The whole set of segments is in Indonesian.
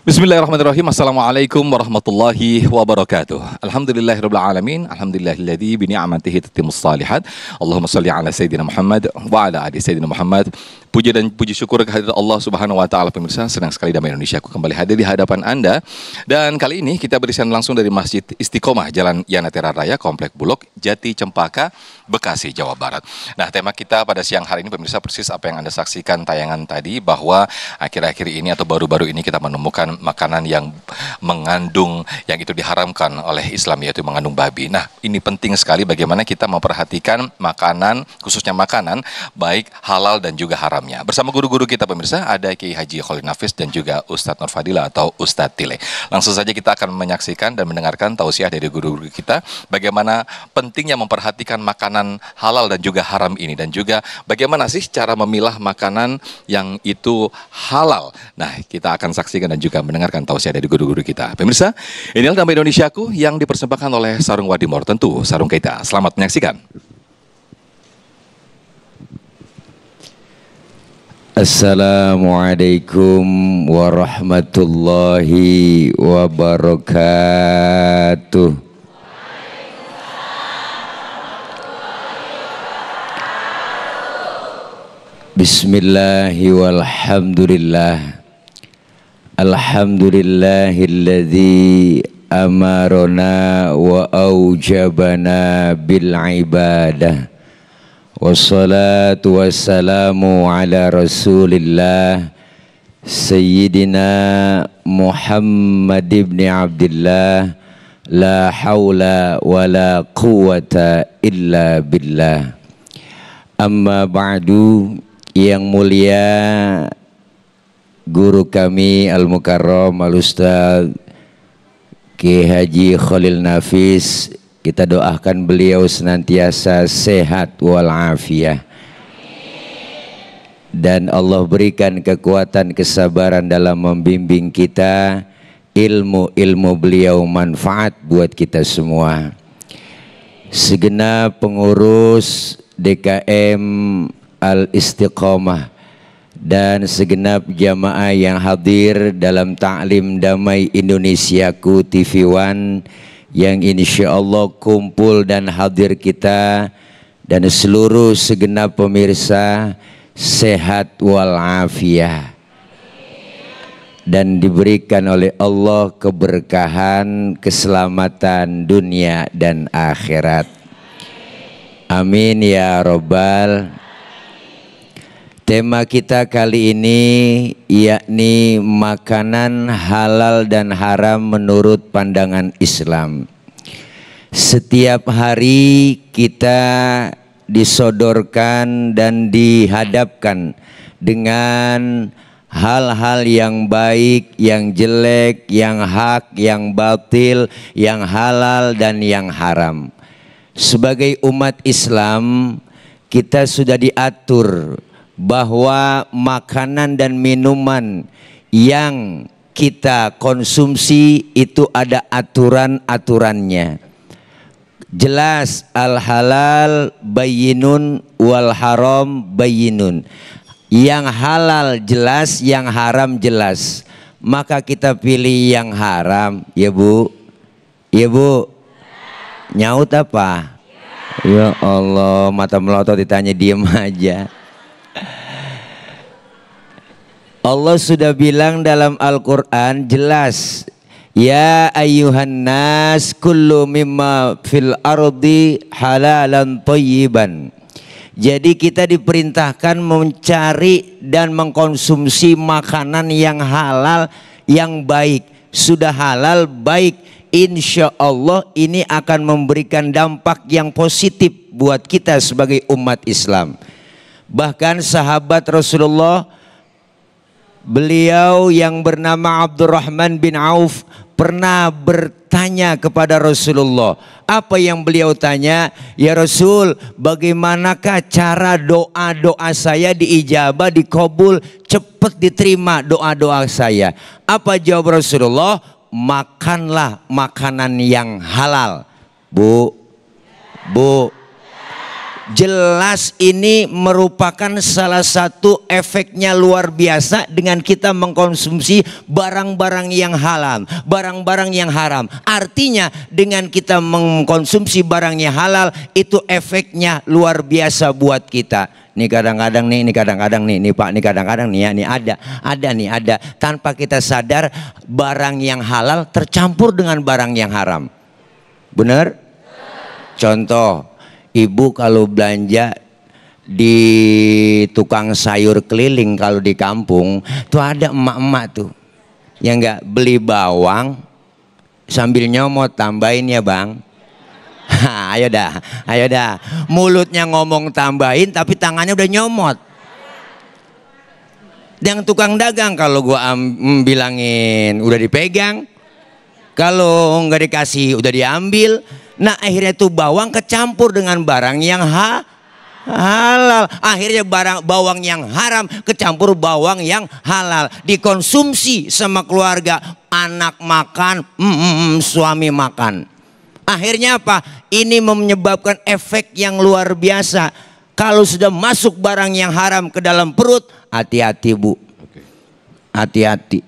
Bismillahirrahmanirrahim. Assalamualaikum warahmatullahi wabarakatuh. Alhamdulillahirabbil alamin. Alhamdulillahilladzi bi ni'matihi tatimmus shalihat. Allahumma shalli ala sayyidina Muhammad wa ala ali sayyidina Muhammad. Puji dan puji syukur kehadirat Allah Subhanahu wa taala. Pemirsa, senang sekali Damai Indonesia aku kembali hadir di hadapan Anda. Dan kali ini kita berisian langsung dari Masjid Istiqomah Jalan Yanatera Raya, Komplek Bulog, Jati Cempaka, Bekasi, Jawa Barat. Nah, tema kita pada siang hari ini pemirsa persis apa yang Anda saksikan tayangan tadi, bahwa akhir-akhir ini atau baru-baru ini kita menemukan makanan yang mengandung, yang itu diharamkan oleh Islam, yaitu mengandung babi. Nah, ini penting sekali bagaimana kita memperhatikan makanan, khususnya makanan baik halal dan juga haramnya. Bersama guru-guru kita pemirsa, ada Kiai Haji Khalil Nafis dan juga Ustadz Nur Fadila atau Ustadz Tile. Langsung saja kita akan menyaksikan dan mendengarkan tausiah dari guru-guru kita bagaimana pentingnya memperhatikan makanan halal dan juga haram ini, dan juga bagaimana sih cara memilah makanan yang itu halal. Nah, kita akan saksikan dan juga mendengarkan tausiah dari guru-guru kita. Pemirsa, inilah Damai Indonesiaku yang dipersembahkan oleh Sarung Wadimor, tentu sarung kita. Selamat menyaksikan. Assalamualaikum warahmatullahi wabarakatuh. Bismillahi walhamdulillah. Alhamdulillahilladzi amarona wa aujabana bil ibadah. Wassalatu wassalamu ala rasulillah Sayyidina Muhammad ibn Abdillah. La hawla wa la quwata illa billah. Amma ba'du. Yang mulia guru kami Al-Mukarram Al-Ustaz Kiai Haji Khalil Nafis, kita doakan beliau senantiasa sehat walafiat, dan Allah berikan kekuatan kesabaran dalam membimbing kita, ilmu beliau manfaat buat kita semua. Segenap pengurus DKM Al-Istiqomah dan segenap jamaah yang hadir dalam Ta'lim Damai Indonesiaku TV One, yang insya Allah kumpul dan hadir kita, dan seluruh segenap pemirsa sehat walafiat dan diberikan oleh Allah keberkahan, keselamatan dunia dan akhirat. Amin ya Rabbal. Tema kita kali ini yakni makanan halal dan haram menurut pandangan Islam. Setiap hari kita disodorkan dan dihadapkan dengan hal-hal yang baik, yang jelek, yang hak, yang batil, yang halal dan yang haram. Sebagai umat Islam, kita sudah diatur bahwa makanan dan minuman yang kita konsumsi itu ada aturan-aturannya. Jelas, al-halal bayyinun wal haram bayyinun. Yang halal jelas, yang haram jelas. Maka kita pilih yang haram, ya Bu. Ya Bu. Nyaut apa? Ya Allah, mata melotot ditanya diem aja. Allah sudah bilang dalam Al-Quran jelas, ya ayyuhan nas kullu mimma fil ardi halalan thayyiban. Jadi kita diperintahkan mencari dan mengkonsumsi makanan yang halal, yang baik. Sudah halal, baik, insya Allah ini akan memberikan dampak yang positif buat kita sebagai umat Islam. Bahkan sahabat Rasulullah, beliau yang bernama Abdurrahman bin Auf pernah bertanya kepada Rasulullah. Apa yang beliau tanya? Ya Rasul, bagaimanakah cara doa-doa saya diijabah, dikabul, cepat diterima doa-doa saya? Apa jawab Rasulullah? Makanlah makanan yang halal. Bu, Jelas ini merupakan salah satu efeknya luar biasa dengan kita mengkonsumsi barang-barang yang halal, barang-barang yang haram. Artinya dengan kita mengkonsumsi barang yang halal itu efeknya luar biasa buat kita. Ini kadang-kadang nih Pak, ini kadang-kadang nih ya, nih ada. Tanpa kita sadar barang yang halal tercampur dengan barang yang haram. Benar? Contoh, ibu kalau belanja di tukang sayur keliling kalau di kampung tuh ada emak-emak tuh yang nggak beli bawang sambil nyomot, tambahin ya bang. Ayo dah, mulutnya ngomong tambahin tapi tangannya udah nyomot. Yang tukang dagang kalau gua bilangin udah dipegang, kalau nggak dikasih udah diambil. Nah akhirnya tuh bawang kecampur dengan barang yang halal. Akhirnya bawang yang haram kecampur bawang yang halal. Dikonsumsi sama keluarga, anak makan, suami makan. Akhirnya apa? Ini menyebabkan efek yang luar biasa. Kalau sudah masuk barang yang haram ke dalam perut, hati-hati bu. Hati-hati.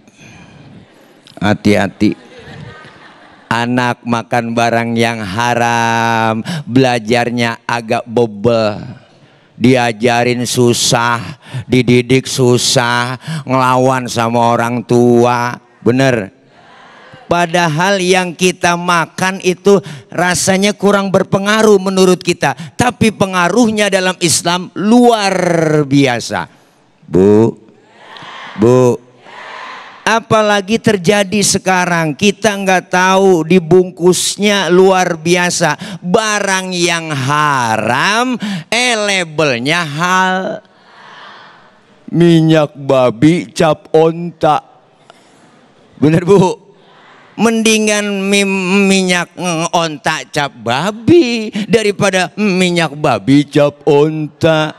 Anak makan barang yang haram, belajarnya agak bobel, diajarin susah, dididik susah, ngelawan sama orang tua, bener. Padahal yang kita makan itu rasanya kurang berpengaruh menurut kita, tapi pengaruhnya dalam Islam luar biasa. Bu, apalagi terjadi sekarang, kita nggak tahu dibungkusnya luar biasa. Barang yang haram, labelnya hal. Minyak babi cap onta. Bener bu? Mendingan minyak onta cap babi daripada minyak babi cap onta.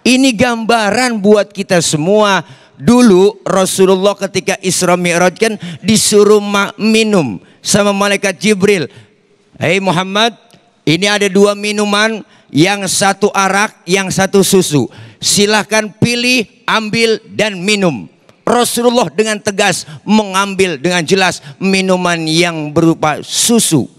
Ini gambaran buat kita semua. Dulu Rasulullah ketika Isra Mi'raj kan disuruh minum sama malaikat Jibril. Hei Muhammad, ini ada 2 minuman, yang satu arak, yang satu susu. Silahkan pilih, ambil dan minum. Rasulullah dengan tegas mengambil dengan jelas minuman yang berupa susu.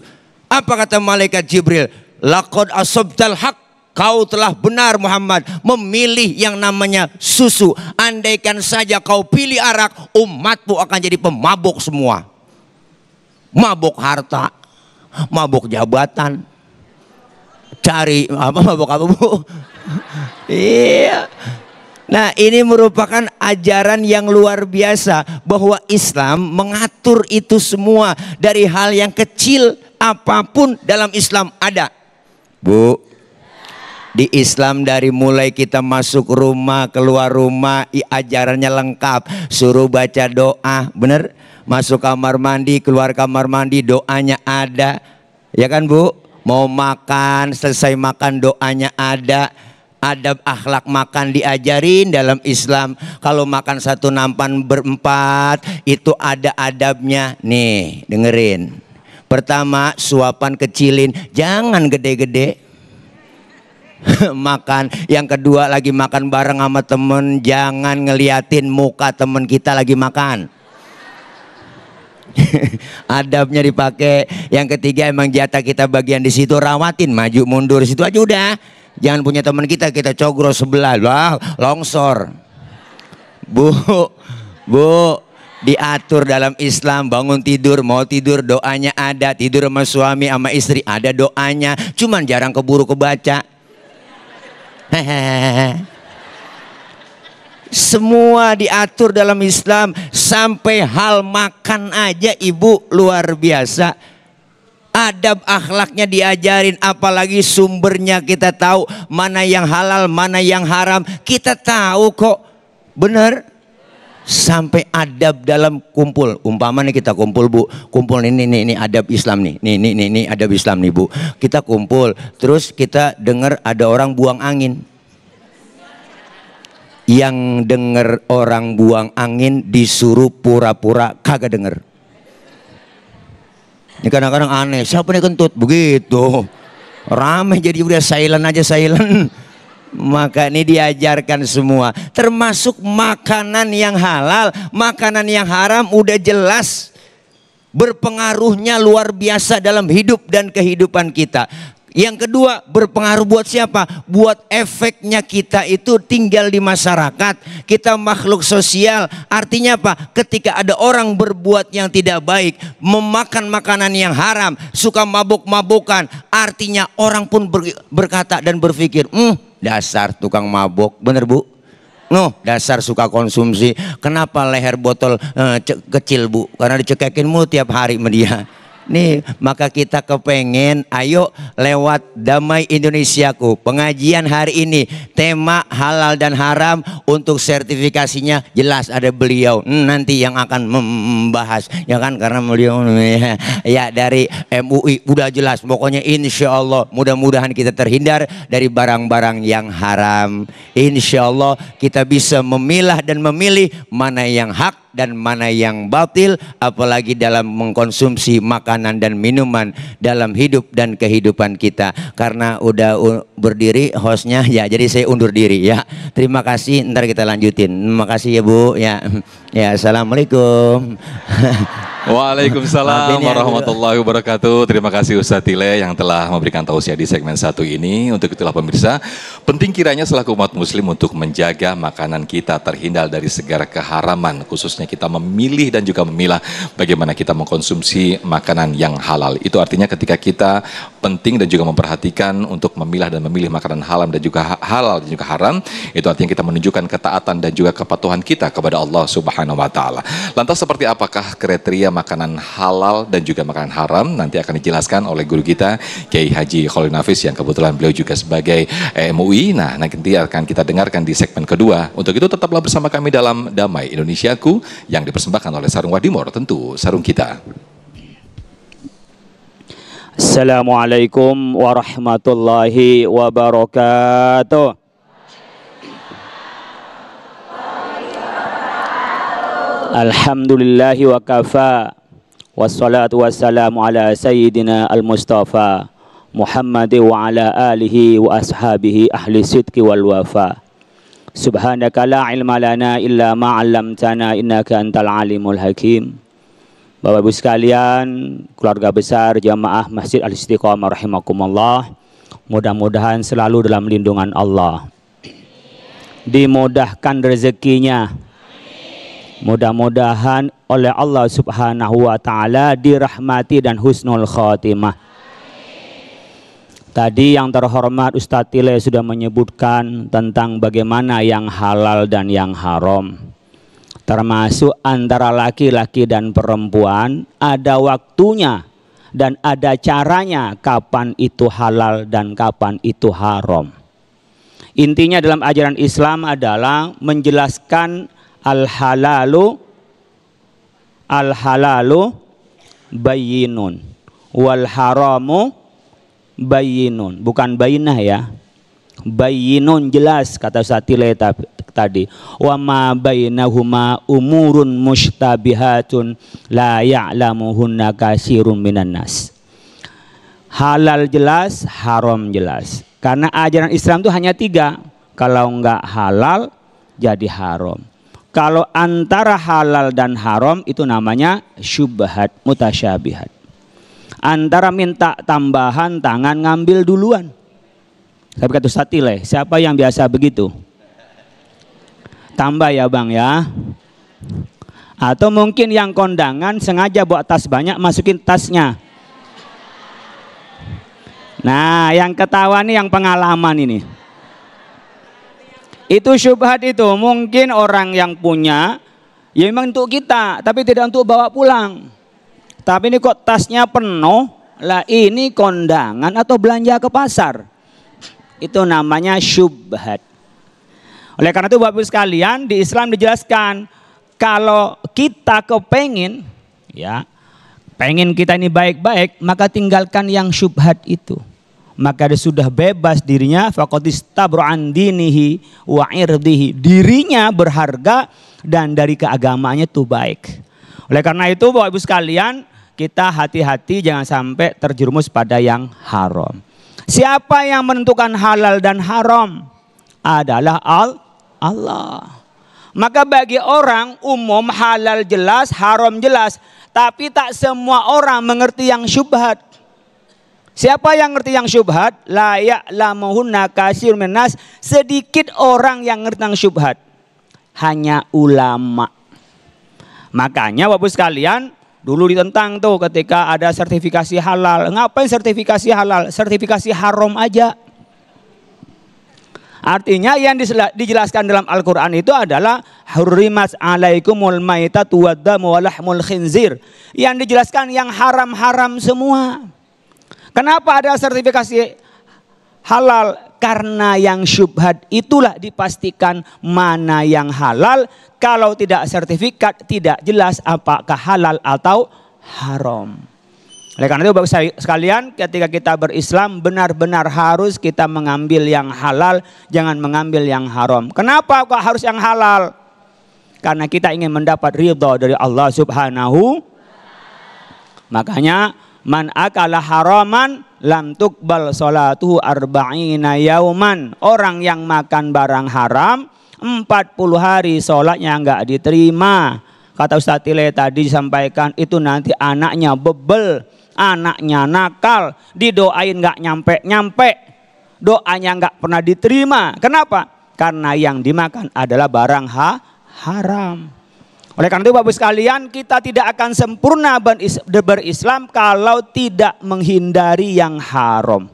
Apa kata malaikat Jibril? Laqad asabtal haq. Kau telah benar Muhammad memilih yang namanya susu. Andaikan saja kau pilih arak, umatmu akan jadi pemabuk semua. Mabuk harta, mabuk jabatan. Cari mabuk apa bu? Iya. Nah ini merupakan ajaran yang luar biasa bahwa Islam mengatur itu semua. Dari hal yang kecil apapun dalam Islam ada. Bu, di Islam dari mulai kita masuk rumah, keluar rumah, ajarannya lengkap. Suruh baca doa, bener? Masuk kamar mandi, keluar kamar mandi, doanya ada. Ya kan bu? Mau makan, selesai makan doanya ada. Adab akhlak makan diajarin dalam Islam. Kalau makan satu nampan berempat itu ada adabnya. Nih dengerin. Pertama suapan kecilin, jangan gede-gede. Makan. Yang kedua lagi makan bareng sama temen, jangan ngeliatin muka temen kita lagi makan. Adabnya dipakai. Yang ketiga emang jatah kita bagian di situ, rawatin, maju mundur situ aja udah. Jangan punya teman kita cogro sebelah, wah longsor. Bu, diatur dalam Islam. Bangun tidur, mau tidur doanya ada. Tidur sama suami sama istri ada doanya. Cuman jarang keburu kebaca. Semua diatur dalam Islam. Sampai hal makan aja ibu luar biasa. Adab akhlaknya diajarin, apalagi sumbernya kita tahu, mana yang halal, mana yang haram, kita tahu kok, bener. Sampai adab dalam kumpul, umpama nih kita kumpul bu, kumpul ini adab Islam nih, ini adab Islam nih bu. Kita kumpul, terus kita dengar ada orang buang angin. Yang dengar orang buang angin disuruh pura-pura kagak denger. Ini kadang-kadang aneh, siapa nih kentut begitu? Ramai jadi udah silent aja silent. Maka ini diajarkan semua, termasuk makanan yang halal, makanan yang haram udah jelas berpengaruhnya luar biasa dalam hidup dan kehidupan kita. Yang kedua, berpengaruh buat siapa? Buat efeknya kita itu tinggal di masyarakat. Kita makhluk sosial. Artinya apa? Ketika ada orang berbuat yang tidak baik, memakan makanan yang haram, suka mabuk-mabukan, artinya orang pun berkata dan berpikir, dasar tukang mabuk. Bener Bu? Dasar suka konsumsi. Kenapa leher botol kecil Bu? Karena dicekekin mulu tiap hari sama dia. Nih, maka kita kepengen, ayo lewat Damai Indonesiaku, pengajian hari ini tema halal dan haram, untuk sertifikasinya jelas ada beliau nanti yang akan membahas, ya kan, karena beliau ya dari MUI udah jelas. Pokoknya insya Allah mudah-mudahan kita terhindar dari barang-barang yang haram. Insya Allah kita bisa memilah dan memilih mana yang hak dan mana yang batil, apalagi dalam mengkonsumsi makanan dan minuman dalam hidup dan kehidupan kita. Karena udah berdiri hostnya ya, jadi saya undur diri ya. Terima kasih, ntar kita lanjutin. Terima kasih ya Bu ya. Ya, assalamualaikum. Waalaikumsalam warahmatullahi wabarakatuh. Terima kasih Ustadz Tile yang telah memberikan tausiah di segmen 1 ini. Untuk itulah pemirsa, penting kiranya selaku umat muslim untuk menjaga makanan kita terhindar dari segala keharaman, khususnya kita memilih dan juga memilah bagaimana kita mengkonsumsi makanan yang halal. Itu artinya ketika kita penting dan juga memperhatikan untuk memilah dan memilih makanan halal dan juga haram, itu artinya kita menunjukkan ketaatan dan juga kepatuhan kita kepada Allah Subhanahu wa taala. Lantas seperti apakah kriteria makanan halal dan juga makanan haram? Nanti akan dijelaskan oleh guru kita Kiai Haji Khalil Nafis yang kebetulan beliau juga sebagai MUI. Nah, nanti akan kita dengarkan di segmen kedua. Untuk itu tetaplah bersama kami dalam Damai Indonesiaku yang dipersembahkan oleh Sarung Wadimor, tentu sarung kita. Assalamualaikum warahmatullahi wabarakatuh. Alhamdulillahi wa kafa, wassalatu wassalamu ala sayyidina al-mustafa Muhammad wa ala alihi wa ashabihi ahli sidqi wal wafa. Subhanaka la ilma lana illa ma 'allamtana innaka antal alimul hakim. Bapak Ibu sekalian, keluarga besar jamaah Masjid Al-Istiqomah rahimakumullah, mudah-mudahan selalu dalam lindungan Allah, dimudahkan rezekinya, mudah-mudahan oleh Allah Subhanahu wa taala dirahmati dan husnul khotimah. Tadi yang terhormat Ustadz Tile sudah menyebutkan tentang bagaimana yang halal dan yang haram, termasuk antara laki-laki dan perempuan ada waktunya dan ada caranya kapan itu halal dan kapan itu haram. Intinya dalam ajaran Islam adalah menjelaskan al-halalu bayyinun wal haramu bayyinun, bukan bayyinah ya, bayyinun jelas kata Ustadz Tile tadi. Wa ma bainahuma umurun mushtabihatun la ya'lamuhunna katsirun minan nas. Halal jelas, haram jelas. Karena ajaran Islam itu hanya 3. Kalau enggak halal jadi haram. Kalau antara halal dan haram itu namanya syubhat, mutasyabihat. Antara minta tambahan tangan ngambil duluan. Tapi kata Ustadz Tile, siapa yang biasa begitu? Tambah ya bang ya. Atau mungkin yang kondangan sengaja bawa tas banyak masukin tasnya. Nah yang ketawa nih yang pengalaman ini. Itu syubhat itu, mungkin orang yang punya ya memang untuk kita, tapi tidak untuk bawa pulang. Tapi ini kok tasnya penuh, lah ini kondangan atau belanja ke pasar. Itu namanya syubhat. Oleh karena itu Bapak Ibu sekalian, di Islam dijelaskan kalau kita kepengen ya, pengen kita ini baik-baik, maka tinggalkan yang syubhat itu. Maka dia sudah bebas dirinya, faqad istabra an dinihi wa irdihi. Dirinya berharga dan dari keagamaannya itu baik. Oleh karena itu Bapak Ibu sekalian, kita hati-hati jangan sampai terjerumus pada yang haram. Siapa yang menentukan halal dan haram? Adalah Allah. Maka bagi orang umum halal jelas, haram jelas. Tapi tak semua orang mengerti yang syubhat. Siapa yang ngerti yang syubhat? La ya'lamuhunna katsirun minnas. Sedikit orang yang ngerti yang syubhat. Hanya ulama. Makanya Bapak sekalian, dulu ditentang tuh ketika ada sertifikasi halal. Ngapain sertifikasi halal? Sertifikasi haram aja. Artinya yang dijelaskan dalam Al-Quran itu adalah hurrimat alaikumul maitatu waddamu walahmul khinzir. Yang dijelaskan yang haram-haram semua. Kenapa ada sertifikasi halal? Karena yang syubhat itulah dipastikan mana yang halal. Kalau tidak sertifikat tidak jelas apakah halal atau haram. Oleh karena itu Bapak sekalian, ketika kita berislam benar-benar harus kita mengambil yang halal, jangan mengambil yang haram. Kenapa kok harus yang halal? Karena kita ingin mendapat ridha dari Allah Subhanahu. Makanya man akala haraman lam tuqbal salatuhu arba'ina yauman. Orang yang makan barang haram 40 hari sholatnya enggak diterima. Kata Ustaz Tile tadi disampaikan itu nanti anaknya bebel, anaknya nakal, didoain nggak nyampe, doanya nggak pernah diterima. Kenapa? Karena yang dimakan adalah barang haram. Oleh karena itu Bapak sekalian, kita tidak akan sempurna berislam kalau tidak menghindari yang haram,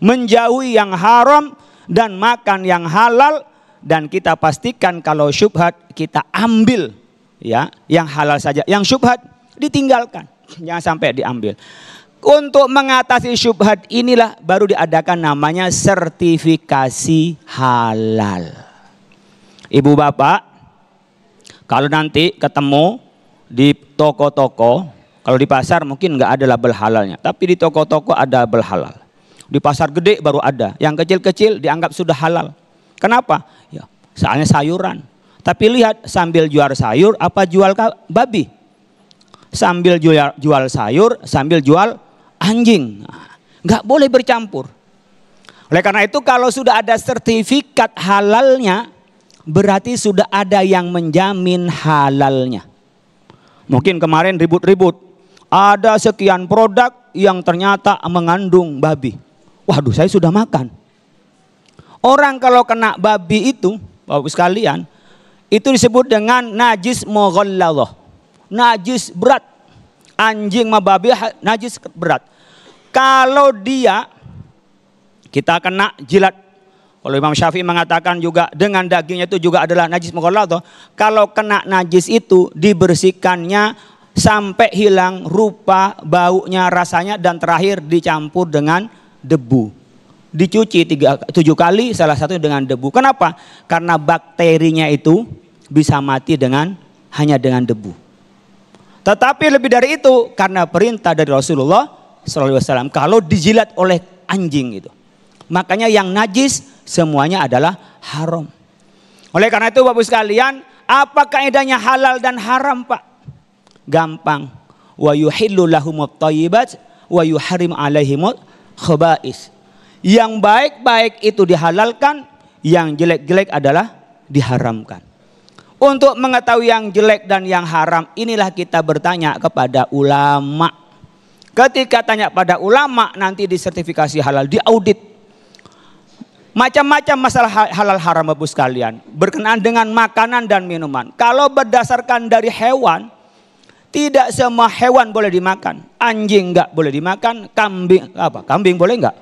menjauhi yang haram dan makan yang halal. Dan kita pastikan kalau syubhat kita ambil, ya, yang halal saja, yang syubhat ditinggalkan. Jangan sampai diambil. Untuk mengatasi syubhat inilah baru diadakan namanya sertifikasi halal. Ibu bapak, kalau nanti ketemu di toko-toko, kalau di pasar mungkin nggak ada label halalnya, tapi di toko-toko ada label halal. Di pasar gede baru ada, yang kecil-kecil dianggap sudah halal. Kenapa? Ya, soalnya sayuran. Tapi lihat sambil jual sayur apa jual babi? Sambil jual sayur, sambil jual anjing. Nggak boleh bercampur. Oleh karena itu kalau sudah ada sertifikat halalnya, berarti sudah ada yang menjamin halalnya. Mungkin kemarin ribut-ribut, ada sekian produk yang ternyata mengandung babi. Waduh, saya sudah makan. Orang kalau kena babi itu, Bapak sekalian, itu disebut dengan najis mughalladhah. Najis berat. Anjing sama babi najis berat. Kalau dia kita kena jilat. Kalau Imam Syafi'i mengatakan juga dengan dagingnya itu juga adalah najis mughalladhah. Kalau kena najis itu dibersihkannya sampai hilang rupa, baunya, rasanya, dan terakhir dicampur dengan debu. Dicuci 7 kali, salah satu dengan debu. Kenapa? Karena bakterinya itu bisa mati hanya dengan debu. Tetapi lebih dari itu, karena perintah dari Rasulullah SAW, kalau dijilat oleh anjing itu, makanya yang najis semuanya adalah haram. Oleh karena itu Bapak sekalian, apa kaidahnya halal dan haram, Pak? Gampang. Wa yuhillu lahumut thayyibat wa yuharrimu alaihimul khaba'is. Yang baik-baik itu dihalalkan, yang jelek-jelek adalah diharamkan. Untuk mengetahui yang jelek dan yang haram, inilah kita bertanya kepada ulama. Ketika tanya pada ulama, nanti disertifikasi halal, diaudit. Macam-macam masalah halal haram Bapak sekalian, berkenaan dengan makanan dan minuman. Kalau berdasarkan dari hewan, tidak semua hewan boleh dimakan. Anjing enggak boleh dimakan, kambing boleh enggak?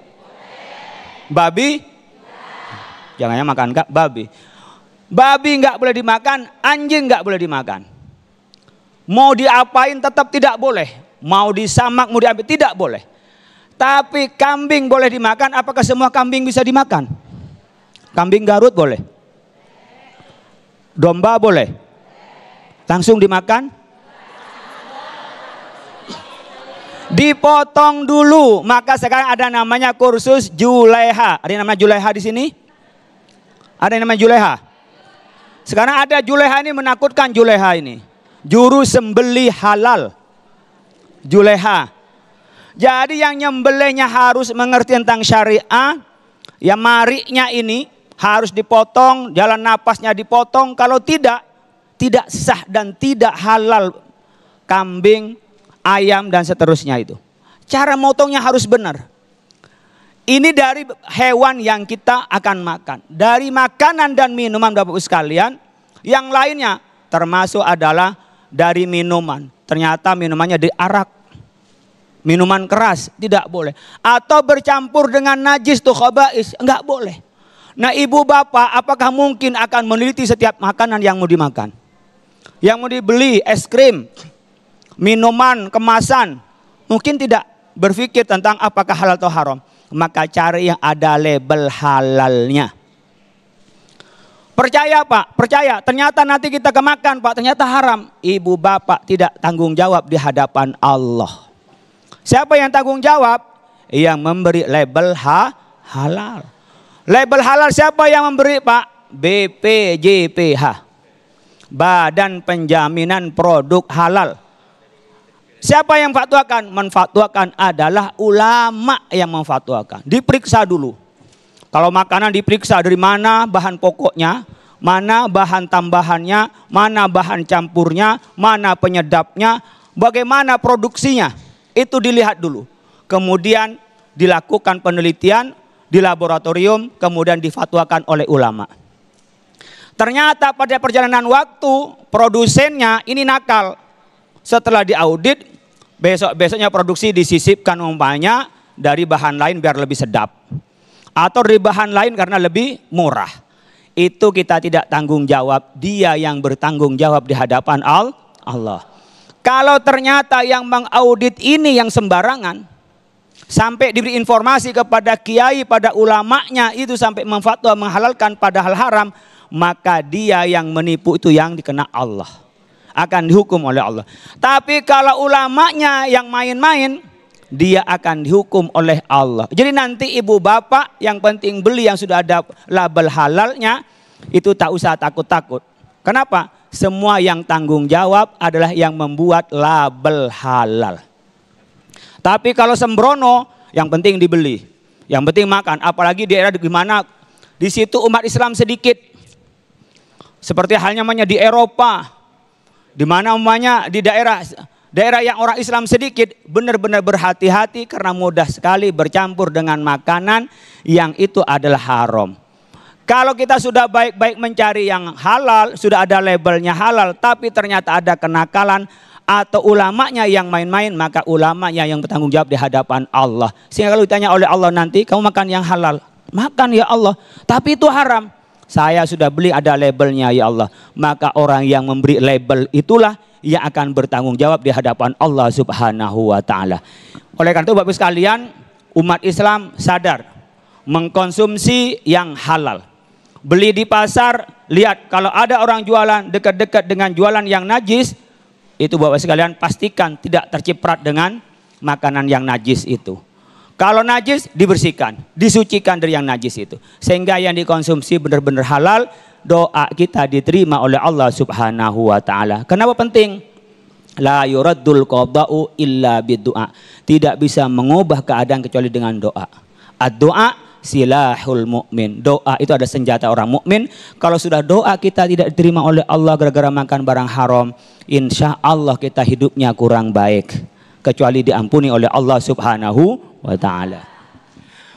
Babi? Jangan makan babi. Babi enggak boleh dimakan, anjing enggak boleh dimakan. Mau diapain tetap tidak boleh. Mau disamak, mau diambil tidak boleh. Tapi kambing boleh dimakan. Apakah semua kambing bisa dimakan? Kambing Garut boleh? Domba boleh? Langsung dimakan? Dipotong dulu. Maka sekarang ada namanya kursus Juleha. Ada yang namanya Juleha di sini? Ada yang namanya Juleha? Sekarang ada Juleha ini, menakutkan Juleha ini. Juru sembelih halal. Juleha. Jadi yang nyembelihnya harus mengerti tentang syariah. Ya mariknya ini harus dipotong, jalan napasnya dipotong. Kalau tidak sah dan tidak halal kambing, ayam dan seterusnya itu. Cara motongnya harus benar. Ini dari hewan yang kita akan makan. Dari makanan dan minuman Bapak Ibu sekalian, yang lainnya termasuk adalah dari minuman. Ternyata minumannya diarak. Minuman keras tidak boleh. Atau bercampur dengan najis tuh khaba'is, enggak boleh. Nah ibu bapak apakah mungkin akan meneliti setiap makanan yang mau dimakan? Yang mau dibeli es krim, minuman, kemasan. Mungkin tidak berpikir tentang apakah halal atau haram. Maka cari yang ada label halalnya. Percaya Pak, percaya. Ternyata nanti kita kemakan Pak, ternyata haram. Ibu bapak tidak tanggung jawab di hadapan Allah. Siapa yang tanggung jawab? Yang memberi label halal. Label halal siapa yang memberi Pak? BPJPH. Badan Penjaminan Produk Halal. Siapa yang fatwakan? Menfatwakan adalah ulama yang memfatwakan. Diperiksa dulu. Kalau makanan diperiksa dari mana bahan pokoknya, mana bahan tambahannya, mana bahan campurnya, mana penyedapnya, bagaimana produksinya. Itu dilihat dulu. Kemudian dilakukan penelitian di laboratorium, kemudian difatwakan oleh ulama. Ternyata pada perjalanan waktu produsennya ini nakal. Setelah diaudit, besok-besoknya produksi disisipkan umpamanya dari bahan lain biar lebih sedap. Atau dari bahan lain karena lebih murah. Itu kita tidak tanggung jawab. Dia yang bertanggung jawab di hadapan Allah. Kalau ternyata yang mengaudit ini yang sembarangan, sampai diberi informasi kepada kiai, pada ulamanya itu sampai memfatwa menghalalkan padahal haram, maka dia yang menipu itu yang dikena Allah. Akan dihukum oleh Allah. Tapi kalau ulamanya yang main-main, dia akan dihukum oleh Allah. Jadi nanti ibu bapak yang penting beli yang sudah ada label halalnya, itu tak usah takut-takut. Kenapa? Semua yang tanggung jawab adalah yang membuat label halal. Tapi kalau sembrono, yang penting dibeli, yang penting makan. Apalagi di daerah di mana di situ umat Islam sedikit, seperti halnya di Eropa, di mana umpamanya di daerah yang orang Islam sedikit, benar-benar berhati-hati karena mudah sekali bercampur dengan makanan yang itu adalah haram. Kalau kita sudah baik-baik mencari yang halal, sudah ada labelnya halal, tapi ternyata ada kenakalan atau ulamanya yang main-main, maka ulamanya yang bertanggung jawab di hadapan Allah. Sehingga kalau ditanya oleh Allah nanti, kamu makan yang halal? Makan ya Allah, tapi itu haram. Saya sudah beli ada labelnya ya Allah. Maka orang yang memberi label itulah yang akan bertanggung jawab di hadapan Allah Subhanahu wa ta'ala. Oleh karena itu Bapak sekalian, umat Islam sadar mengkonsumsi yang halal. Beli di pasar, lihat kalau ada orang jualan dekat-dekat dengan jualan yang najis, itu Bapak sekalian pastikan tidak terciprat dengan makanan yang najis itu. Kalau najis dibersihkan, disucikan dari yang najis itu. Sehingga yang dikonsumsi benar-benar halal, doa kita diterima oleh Allah Subhanahu wa ta'ala. Kenapa penting? La yuraddul qada'u illa biddu'a. Tidak bisa mengubah keadaan kecuali dengan doa. Ad-doa silahul mu'min. Doa itu ada senjata orang mukmin. Kalau sudah doa kita tidak diterima oleh Allah gara-gara makan barang haram, insya Allah kita hidupnya kurang baik, kecuali diampuni oleh Allah Subhanahu wa ta'ala.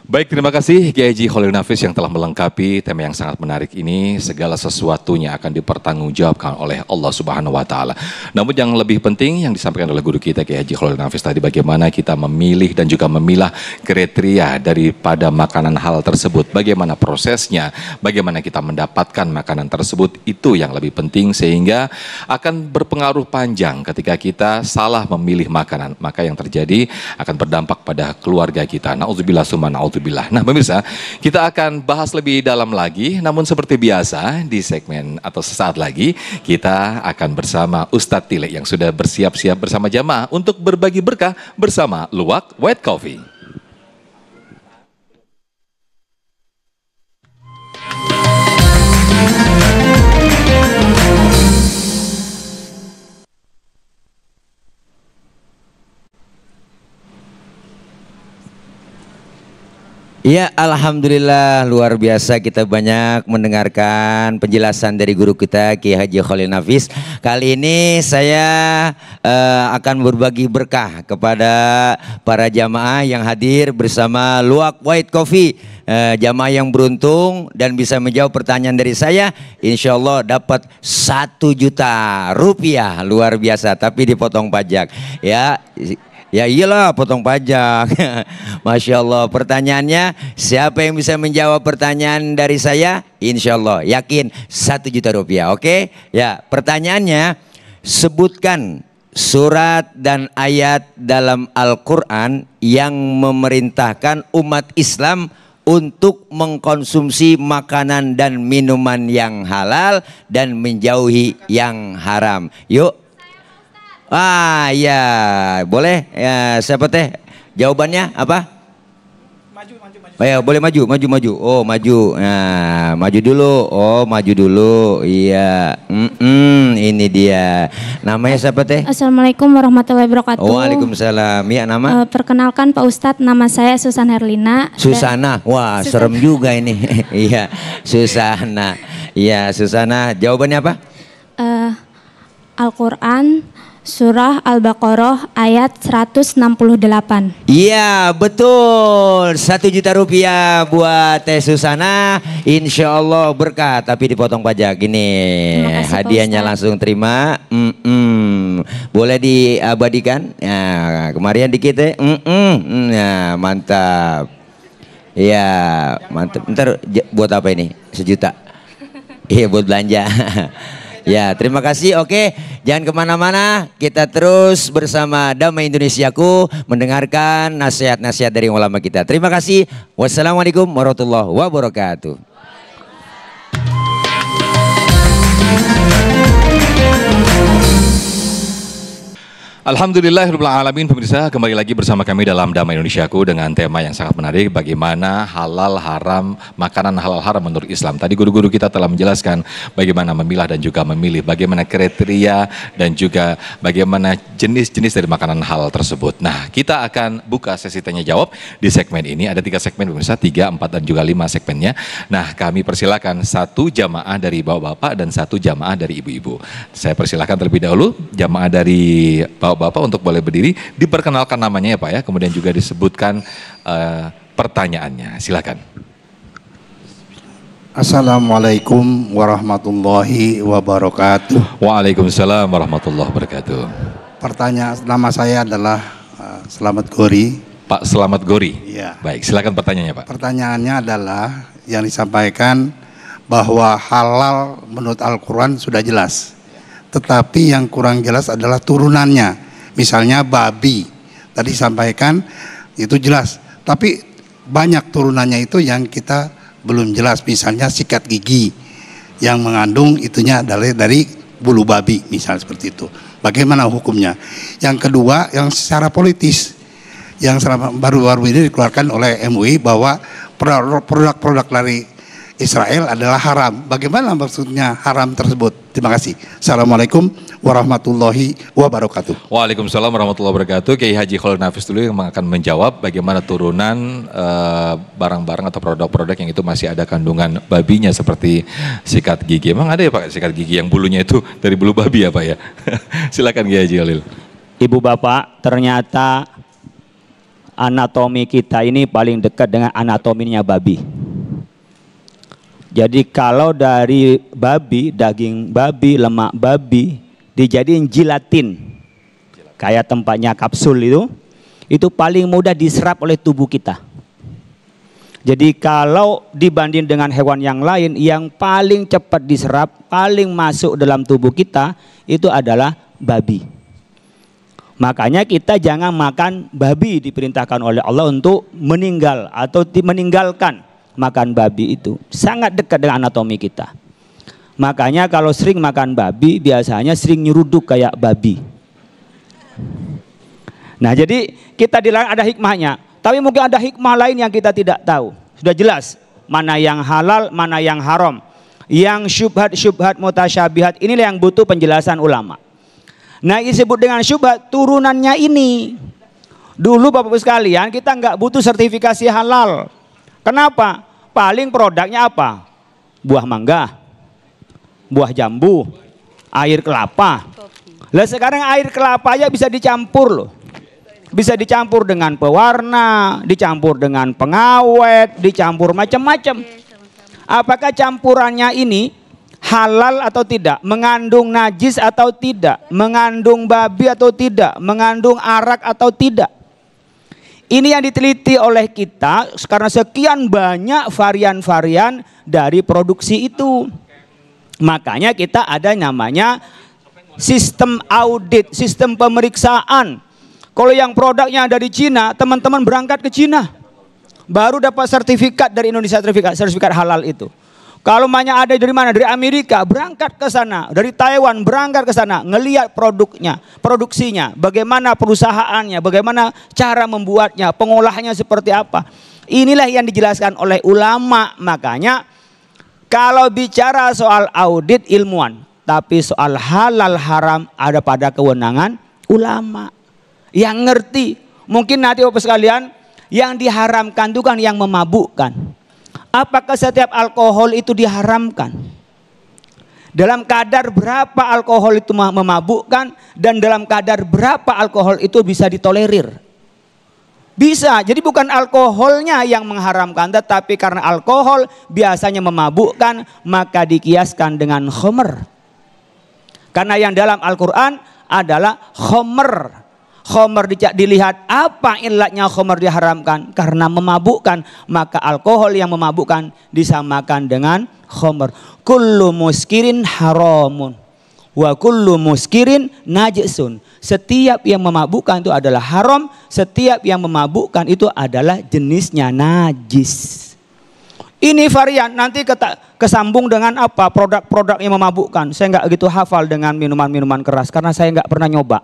Baik, terima kasih Kiai Haji Khalil Nafis yang telah melengkapi tema yang sangat menarik ini. Segala sesuatunya akan dipertanggungjawabkan oleh Allah Subhanahu wa taala. Namun yang lebih penting yang disampaikan oleh guru kita Kiai Haji Khalil Nafis tadi, bagaimana kita memilih dan juga memilah kriteria daripada makanan halal tersebut. Bagaimana prosesnya, bagaimana kita mendapatkan makanan tersebut, itu yang lebih penting sehingga akan berpengaruh panjang ketika kita salah memilih makanan. Maka yang terjadi akan berdampak pada keluarga kita. Nauzubillah summa na'udzubillah. Nah pemirsa, kita akan bahas lebih dalam lagi, namun seperti biasa di segmen atau sesaat lagi kita akan bersama Ustadz Tile yang sudah bersiap-siap bersama jamaah untuk berbagi berkah bersama Luwak White Coffee. Ya, alhamdulillah luar biasa kita banyak mendengarkan penjelasan dari guru kita Kiai Haji Khalil Nafis. Kali ini saya akan berbagi berkah kepada para jamaah yang hadir bersama Luwak White Coffee. Jamaah yang beruntung dan bisa menjawab pertanyaan dari saya, insya Allah dapat 1 juta rupiah, luar biasa, tapi dipotong pajak ya. Ya iyalah potong pajak. Masya Allah. Pertanyaannya, siapa yang bisa menjawab pertanyaan dari saya? Insya Allah yakin 1 juta rupiah. Oke? Ya, pertanyaannya, sebutkan surat dan ayat dalam Al-Quran yang memerintahkan umat Islam untuk mengkonsumsi makanan dan minuman yang halal dan menjauhi yang haram. Yuk. Ah ya, boleh ya, siapa teh? Jawabannya apa? Maju. Oh ya, boleh maju. Oh maju, nah maju dulu. Oh maju dulu, iya. Ini dia. Namanya siapa teh? Assalamualaikum warahmatullahi wabarakatuh. Waalaikumsalam. Ya nama? Perkenalkan Pak Ustadz, nama saya Susan Herlina. Susana, wah serem juga ini. Iya, Susana. Iya, Susana. Jawabannya apa? Al-Quran Surah Al-Baqarah ayat 168. Iya betul, 1 juta rupiah buat Teh Susana. Insya Allah berkah tapi dipotong pajak. Ini hadiahnya langsung terima. Boleh diabadikan. Nah, kemarin dikit ya. Nah, mantap. Iya mantap. Ntar buat apa ini? 1 juta. Iya buat belanja. Ya, terima kasih. Oke, jangan kemana-mana. Kita terus bersama Damai Indonesiaku mendengarkan nasihat-nasihat dari ulama kita. Terima kasih. Wassalamualaikum warahmatullahi wabarakatuh. Alhamdulillahirabbil alamin. Pemirsa, kembali lagi bersama kami dalam Damai Indonesiaku dengan tema yang sangat menarik, bagaimana halal haram, makanan halal haram menurut Islam. Tadi guru-guru kita telah menjelaskan bagaimana memilah dan juga memilih, bagaimana kriteria dan juga bagaimana jenis-jenis dari makanan halal tersebut. Nah, kita akan buka sesi tanya jawab di segmen ini. Ada 3 segmen pemirsa, 3, 4 dan juga 5 segmennya. Nah, kami persilakan 1 jamaah dari bapak-bapak dan 1 jamaah dari ibu-ibu. Saya persilakan terlebih dahulu jamaah dari bapak untuk boleh berdiri, diperkenalkan namanya ya Pak ya, kemudian juga disebutkan pertanyaannya. Silakan. Assalamualaikum warahmatullahi wabarakatuh. Waalaikumsalam warahmatullahi wabarakatuh. Pertanyaan nama saya adalah Selamat Gori. Pak Selamat Gori. Iya. Baik, silakan pertanyaannya Pak. Pertanyaannya adalah yang disampaikan bahwa halal menurut Al-Quran sudah jelas. Tetapi yang kurang jelas adalah turunannya. Misalnya babi, tadi sampaikan itu jelas. Tapi banyak turunannya itu yang kita belum jelas. Misalnya sikat gigi yang mengandung itunya dari bulu babi, misalnya seperti itu. Bagaimana hukumnya? Yang kedua, yang secara politis, yang baru-baru ini dikeluarkan oleh MUI bahwa produk-produk dari Israel adalah haram. Bagaimana maksudnya haram tersebut? Terima kasih. Assalamualaikum warahmatullahi wabarakatuh. Waalaikumsalam warahmatullahi wabarakatuh. Kiai Haji Khalil Nafis dulu yang akan menjawab bagaimana turunan barang-barang atau produk-produk yang itu masih ada kandungan babinya seperti sikat gigi. Emang ada ya Pak sikat gigi yang bulunya itu dari bulu babi ya Pak ya? Silakan Kiai Haji Khalil. Ibu bapak, ternyata anatomi kita ini paling dekat dengan anatominya babi. Jadi kalau dari babi, daging babi, lemak babi dijadiin gelatin, kayak tempatnya kapsul itu paling mudah diserap oleh tubuh kita. Jadi kalau dibanding dengan hewan yang lain, yang paling cepat diserap, paling masuk dalam tubuh kita itu adalah babi. Makanya kita jangan makan babi, diperintahkan oleh Allah untuk meninggal atau meninggalkan makan babi itu. Sangat dekat dengan anatomi kita. Makanya kalau sering makan babi, biasanya sering nyeruduk kayak babi. Nah jadi kita dilarang, ada hikmahnya. Tapi mungkin ada hikmah lain yang kita tidak tahu. Sudah jelas mana yang halal, mana yang haram. Yang syubhat mutasyabihat, inilah yang butuh penjelasan ulama. Nah disebut dengan syubhat, turunannya ini. Dulu Bapak-Ibu sekalian, kita nggak butuh sertifikasi halal. Kenapa? Paling produknya apa? Buah mangga, buah jambu, air kelapa. Lah sekarang air kelapa aja bisa dicampur loh. Bisa dicampur dengan pewarna, dicampur dengan pengawet, dicampur macam-macam. Apakah campurannya ini halal atau tidak? Mengandung najis atau tidak? Mengandung babi atau tidak? Mengandung arak atau tidak? Ini yang diteliti oleh kita karena sekian banyak varian-varian dari produksi itu. Makanya kita ada namanya sistem audit, sistem pemeriksaan. Kalau yang produknya dari Cina, teman-teman berangkat ke Cina. Baru dapat sertifikat dari Indonesia, sertifikat halal itu. Kalau ada dari mana? Dari Amerika, berangkat ke sana. Dari Taiwan, berangkat ke sana. Ngelihat produknya, produksinya, bagaimana perusahaannya, bagaimana cara membuatnya, pengolahannya seperti apa. Inilah yang dijelaskan oleh ulama. Makanya kalau bicara soal audit ilmuwan, tapi soal halal haram ada pada kewenangan ulama. Yang ngerti. Mungkin nanti Bapak sekalian, yang diharamkan itu kan yang memabukkan. Apakah setiap alkohol itu diharamkan? Dalam kadar berapa alkohol itu memabukkan dan dalam kadar berapa alkohol itu bisa ditolerir? Bisa. Jadi bukan alkoholnya yang mengharamkan, tetapi karena alkohol biasanya memabukkan, maka dikiaskan dengan khamr. Karena yang dalam Al-Quran adalah khamr. Khamr dilihat apa ilatnya khamr diharamkan karena memabukkan, maka alkohol yang memabukkan disamakan dengan khamr. Kullu muskirin haramun wa kullu muskirin najisun. Setiap yang memabukkan itu adalah haram, setiap yang memabukkan itu adalah jenisnya najis. Ini varian, nanti kesambung dengan apa? Produk-produk yang memabukkan. Saya nggak gitu hafal dengan minuman-minuman keras karena saya nggak pernah nyoba.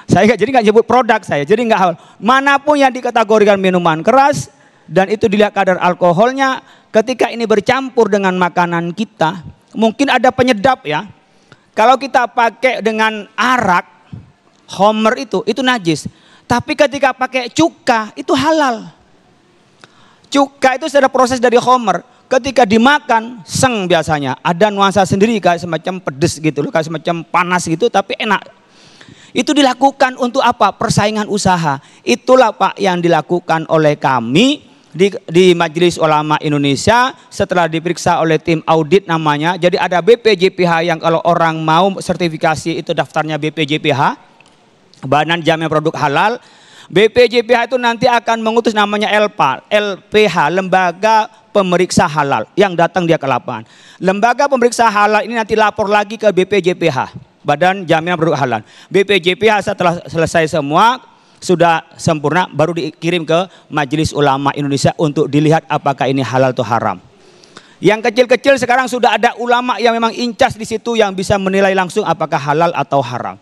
Jadi nggak nyebut produk saya, jadi nggak hafal. Manapun yang dikategorikan minuman keras dan itu dilihat kadar alkoholnya, ketika ini bercampur dengan makanan kita, mungkin ada penyedap ya. Kalau kita pakai dengan arak, khamr itu najis. Tapi ketika pakai cuka itu halal. Cuka itu sudah proses dari khamr. Ketika dimakan, seng biasanya. Ada nuansa sendiri kayak semacam pedes gitu loh, kayak semacam panas gitu tapi enak. Itu dilakukan untuk apa? Persaingan usaha. Itulah Pak yang dilakukan oleh kami di Majelis Ulama Indonesia setelah diperiksa oleh tim audit namanya. Jadi ada BPJPH yang kalau orang mau sertifikasi itu daftarnya BPJPH, Badan Jamiah Produk Halal. BPJPH itu nanti akan mengutus namanya LPH, Lembaga Pemeriksa Halal, yang datang dia ke lapangan. Lembaga Pemeriksa Halal ini nanti lapor lagi ke BPJPH. Badan Jaminan Produk Halal. BPJPH setelah selesai semua sudah sempurna baru dikirim ke Majelis Ulama Indonesia untuk dilihat apakah ini halal atau haram. Yang kecil-kecil sekarang sudah ada ulama yang memang incas di situ yang bisa menilai langsung apakah halal atau haram.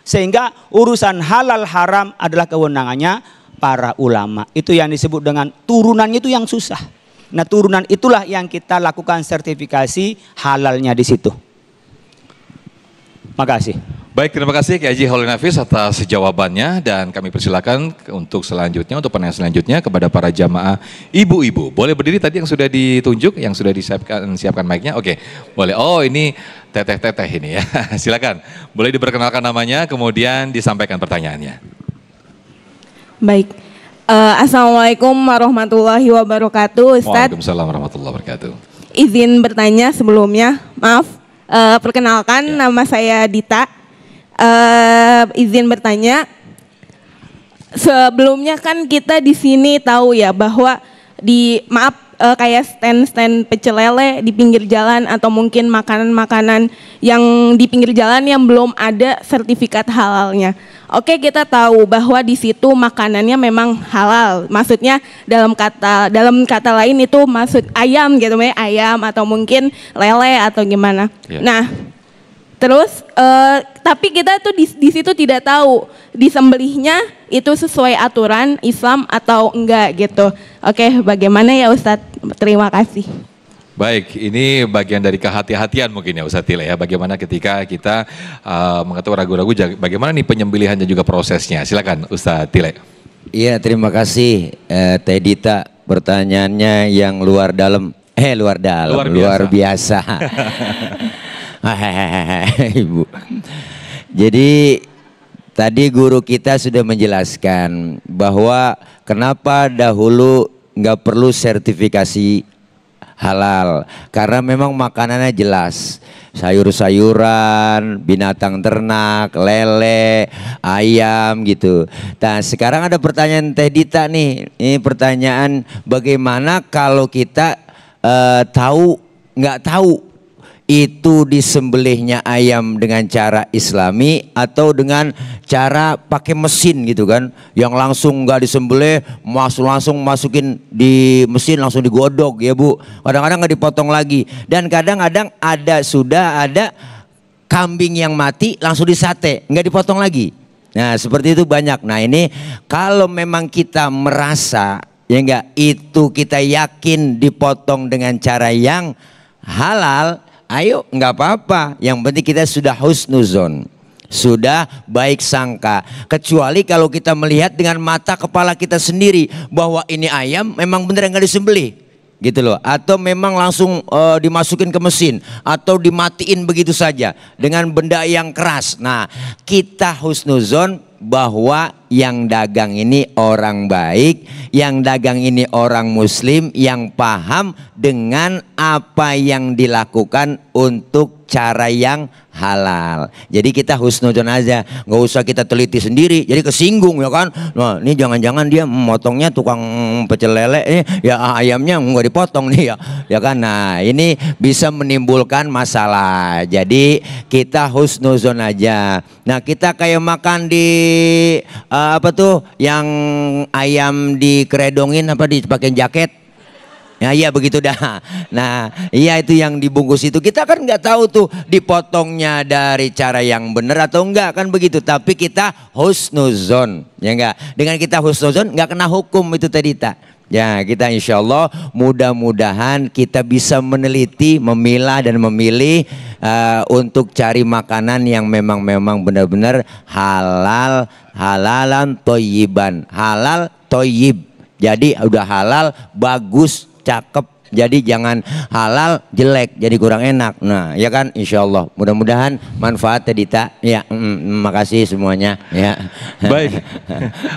Sehingga urusan halal haram adalah kewenangannya para ulama. Itu yang disebut dengan turunannya itu yang susah. Nah, turunan itulah yang kita lakukan sertifikasi halalnya di situ. Makasih. Baik, terima kasih Kiai Haji Khalil Nafis atas jawabannya dan kami persilakan untuk selanjutnya, untuk penanya selanjutnya kepada para jamaah ibu-ibu. Boleh berdiri tadi yang sudah ditunjuk, yang sudah siapkan mic-nya. Oke, boleh. Oh, ini teteh-teteh ini ya. Silakan. Boleh diperkenalkan namanya, kemudian disampaikan pertanyaannya. Baik. Assalamualaikum warahmatullahi wabarakatuh, Ustadz. Waalaikumsalam warahmatullahi wabarakatuh. Izin bertanya sebelumnya, maaf. Perkenalkan, nama saya Dita. Izin bertanya, sebelumnya kan kita di sini tahu ya bahwa kayak stand-stand pecel lele di pinggir jalan atau mungkin makanan-makanan yang di pinggir jalan yang belum ada sertifikat halalnya. Oke, kita tahu bahwa di situ makanannya memang halal. Maksudnya dalam kata lain itu maksud ayam gitu ya, ayam atau mungkin lele atau gimana. Yeah. Nah, terus tapi kita tuh di situ tidak tahu disembelihnya itu sesuai aturan Islam atau enggak gitu. Oke, bagaimana ya Ustadz? Terima kasih. Baik, ini bagian dari kehati-hatian mungkin ya Ustadz Tile ya. Bagaimana ketika kita mengetahui ragu-ragu, bagaimana nih penyembelihan dan juga prosesnya. Silakan Ustadz Tile. Iya, terima kasih Teh Dita, pertanyaannya yang luar dalam. Luar biasa. Ibu. Jadi tadi guru kita sudah menjelaskan bahwa kenapa dahulu nggak perlu sertifikasi halal, karena memang makanannya jelas, sayur-sayuran, binatang ternak, lele, ayam gitu. Nah sekarang ada pertanyaan Teh Dita nih, ini pertanyaan bagaimana kalau kita nggak tahu itu disembelihnya ayam dengan cara Islami atau dengan cara pakai mesin gitu kan, yang langsung nggak disembelih, langsung masukin di mesin langsung digodok ya Bu. Kadang-kadang nggak dipotong lagi, dan kadang-kadang sudah ada kambing yang mati langsung disate, nggak dipotong lagi. Nah seperti itu banyak. Nah ini kalau memang kita merasa ya enggak itu kita yakin dipotong dengan cara yang halal, ayo nggak apa-apa, yang penting kita sudah husnuzon, sudah baik sangka. Kecuali kalau kita melihat dengan mata kepala kita sendiri bahwa ini ayam memang benar nggak disembelih gitu loh, atau memang langsung dimasukin ke mesin atau dimatiin begitu saja dengan benda yang keras. Nah kita husnuzon bahwa yang dagang ini orang baik, yang dagang ini orang muslim yang paham dengan apa yang dilakukan untuk cara yang halal. Jadi kita husnuzon aja, nggak usah kita teliti sendiri, jadi kesinggung ya kan. Nah ini jangan-jangan dia motongnya tukang pecel lele, ya ayamnya nggak dipotong nih ya kan. Nah ini bisa menimbulkan masalah, jadi kita husnuzon aja. Nah kita kayak makan di apa tuh yang ayam dikeredongin apa dipakai jaket. Ya iya begitu dah. Nah iya itu yang dibungkus itu, kita kan nggak tahu tuh dipotongnya dari cara yang benar atau enggak kan begitu. Tapi kita husnuzon ya enggak. Dengan kita husnuzon nggak kena hukum itu tadi tak. Ya kita insya Allah mudah-mudahan kita bisa meneliti, memilah dan memilih untuk cari makanan yang memang benar-benar halal, halalan toyiban, halal toyib. Jadi udah halal bagus cakep, jadi jangan halal jelek jadi kurang enak. Nah ya kan insya Allah mudah-mudahan manfaat Teh Dita ya. Makasih semuanya ya. Baik,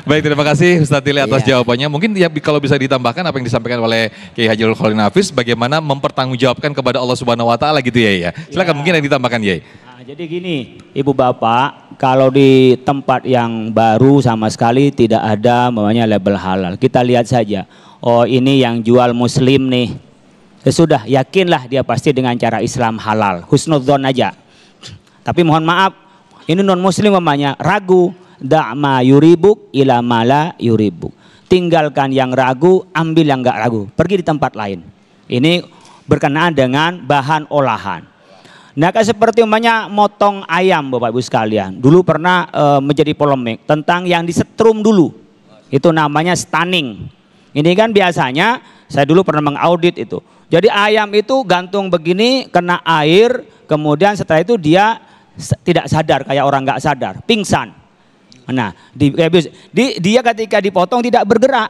baik terima kasih Ustadz Tili atas Iya. jawabannya. Mungkin ya kalau bisa ditambahkan apa yang disampaikan oleh Kiai Haji Khalil Nafis, bagaimana mempertanggungjawabkan kepada Allah Subhanahu Wa Taala gitu ya. Silakan mungkin yang ditambahkan Yai. Nah, jadi gini, Ibu Bapak, kalau di tempat yang baru sama sekali tidak ada namanya label halal. Kita lihat saja, oh ini yang jual muslim nih. Ya sudah, yakinlah dia pasti dengan cara Islam halal. Husnudzon aja. Tapi mohon maaf, ini non muslim namanya ragu. Da'ma yuribuk ila mala yuribuk. Tinggalkan yang ragu, ambil yang enggak ragu. Pergi di tempat lain. Ini berkenaan dengan bahan olahan. Nah kayak seperti umpamanya motong ayam Bapak Ibu sekalian. Dulu pernah menjadi polemik tentang yang disetrum dulu. Itu namanya stunning. Ini kan biasanya saya dulu pernah mengaudit itu. Jadi ayam itu gantung begini kena air, kemudian setelah itu dia tidak sadar kayak orang nggak sadar, pingsan. Nah dia ketika dipotong tidak bergerak.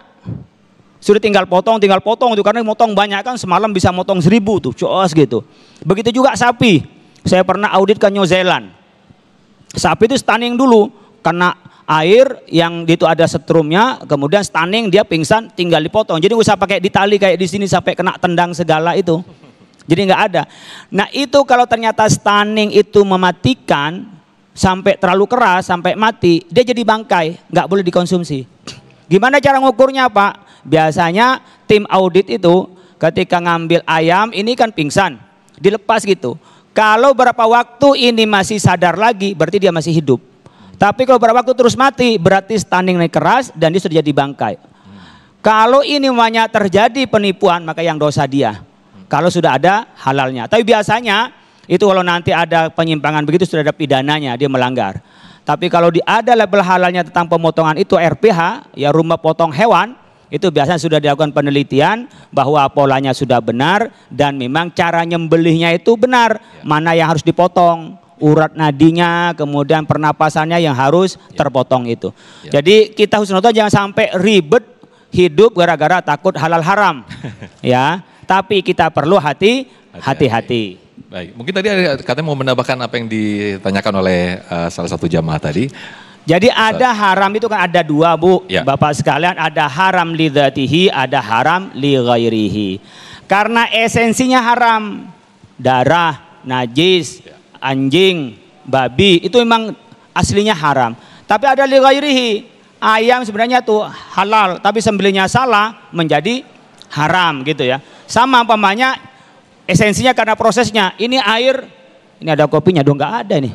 Sudah tinggal potong tuh, karena motong banyak kan, semalam bisa motong 1000 tuh, cos gitu. Begitu juga sapi. Saya pernah audit ke New Zealand. Sapi itu stunning dulu, kena air yang itu ada setrumnya, kemudian stunning dia pingsan, tinggal dipotong. Jadi nggak usah pakai ditali kayak di sini sampai kena tendang segala itu. Jadi nggak ada. Nah itu kalau ternyata stunning itu mematikan sampai terlalu keras sampai mati, dia jadi bangkai, nggak boleh dikonsumsi. Gimana cara ngukurnya Pak? Biasanya tim audit itu ketika ngambil ayam ini kan pingsan, dilepas gitu. Kalau berapa waktu ini masih sadar lagi, berarti dia masih hidup. Tapi kalau berapa waktu terus mati, berarti stunning naik keras dan dia sudah jadi bangkai. Kalau ini namanya terjadi penipuan, maka yang dosa dia. Kalau sudah ada halalnya. Tapi biasanya itu kalau nanti ada penyimpangan begitu sudah ada pidananya, dia melanggar. Tapi kalau ada label halalnya tentang pemotongan itu RPH, ya rumah potong hewan, itu biasanya sudah dilakukan penelitian bahwa polanya sudah benar dan memang cara nyembelihnya itu benar. Mana yang harus dipotong. urat nadinya, kemudian pernapasannya yang harus terpotong itu. Jadi kita husnudzon jangan sampai ribet hidup gara-gara takut halal haram. Ya, tapi kita perlu hati-hati. Baik, mungkin tadi ada katanya mau menambahkan apa yang ditanyakan oleh salah satu jamaah tadi. Jadi ada haram itu kan ada dua, Bu. Ya. Bapak sekalian, ada haram li dzatihi, ada haram li ghairihi. Karena esensinya haram. Darah, najis, anjing, babi itu memang aslinya haram. Tapi ada li ghairihi. Ayam sebenarnya tuh halal, tapi sembelihnya salah menjadi haram gitu ya. Sama umpamanya esensinya karena prosesnya. Ini air, ini ada kopinya dong, nggak ada nih,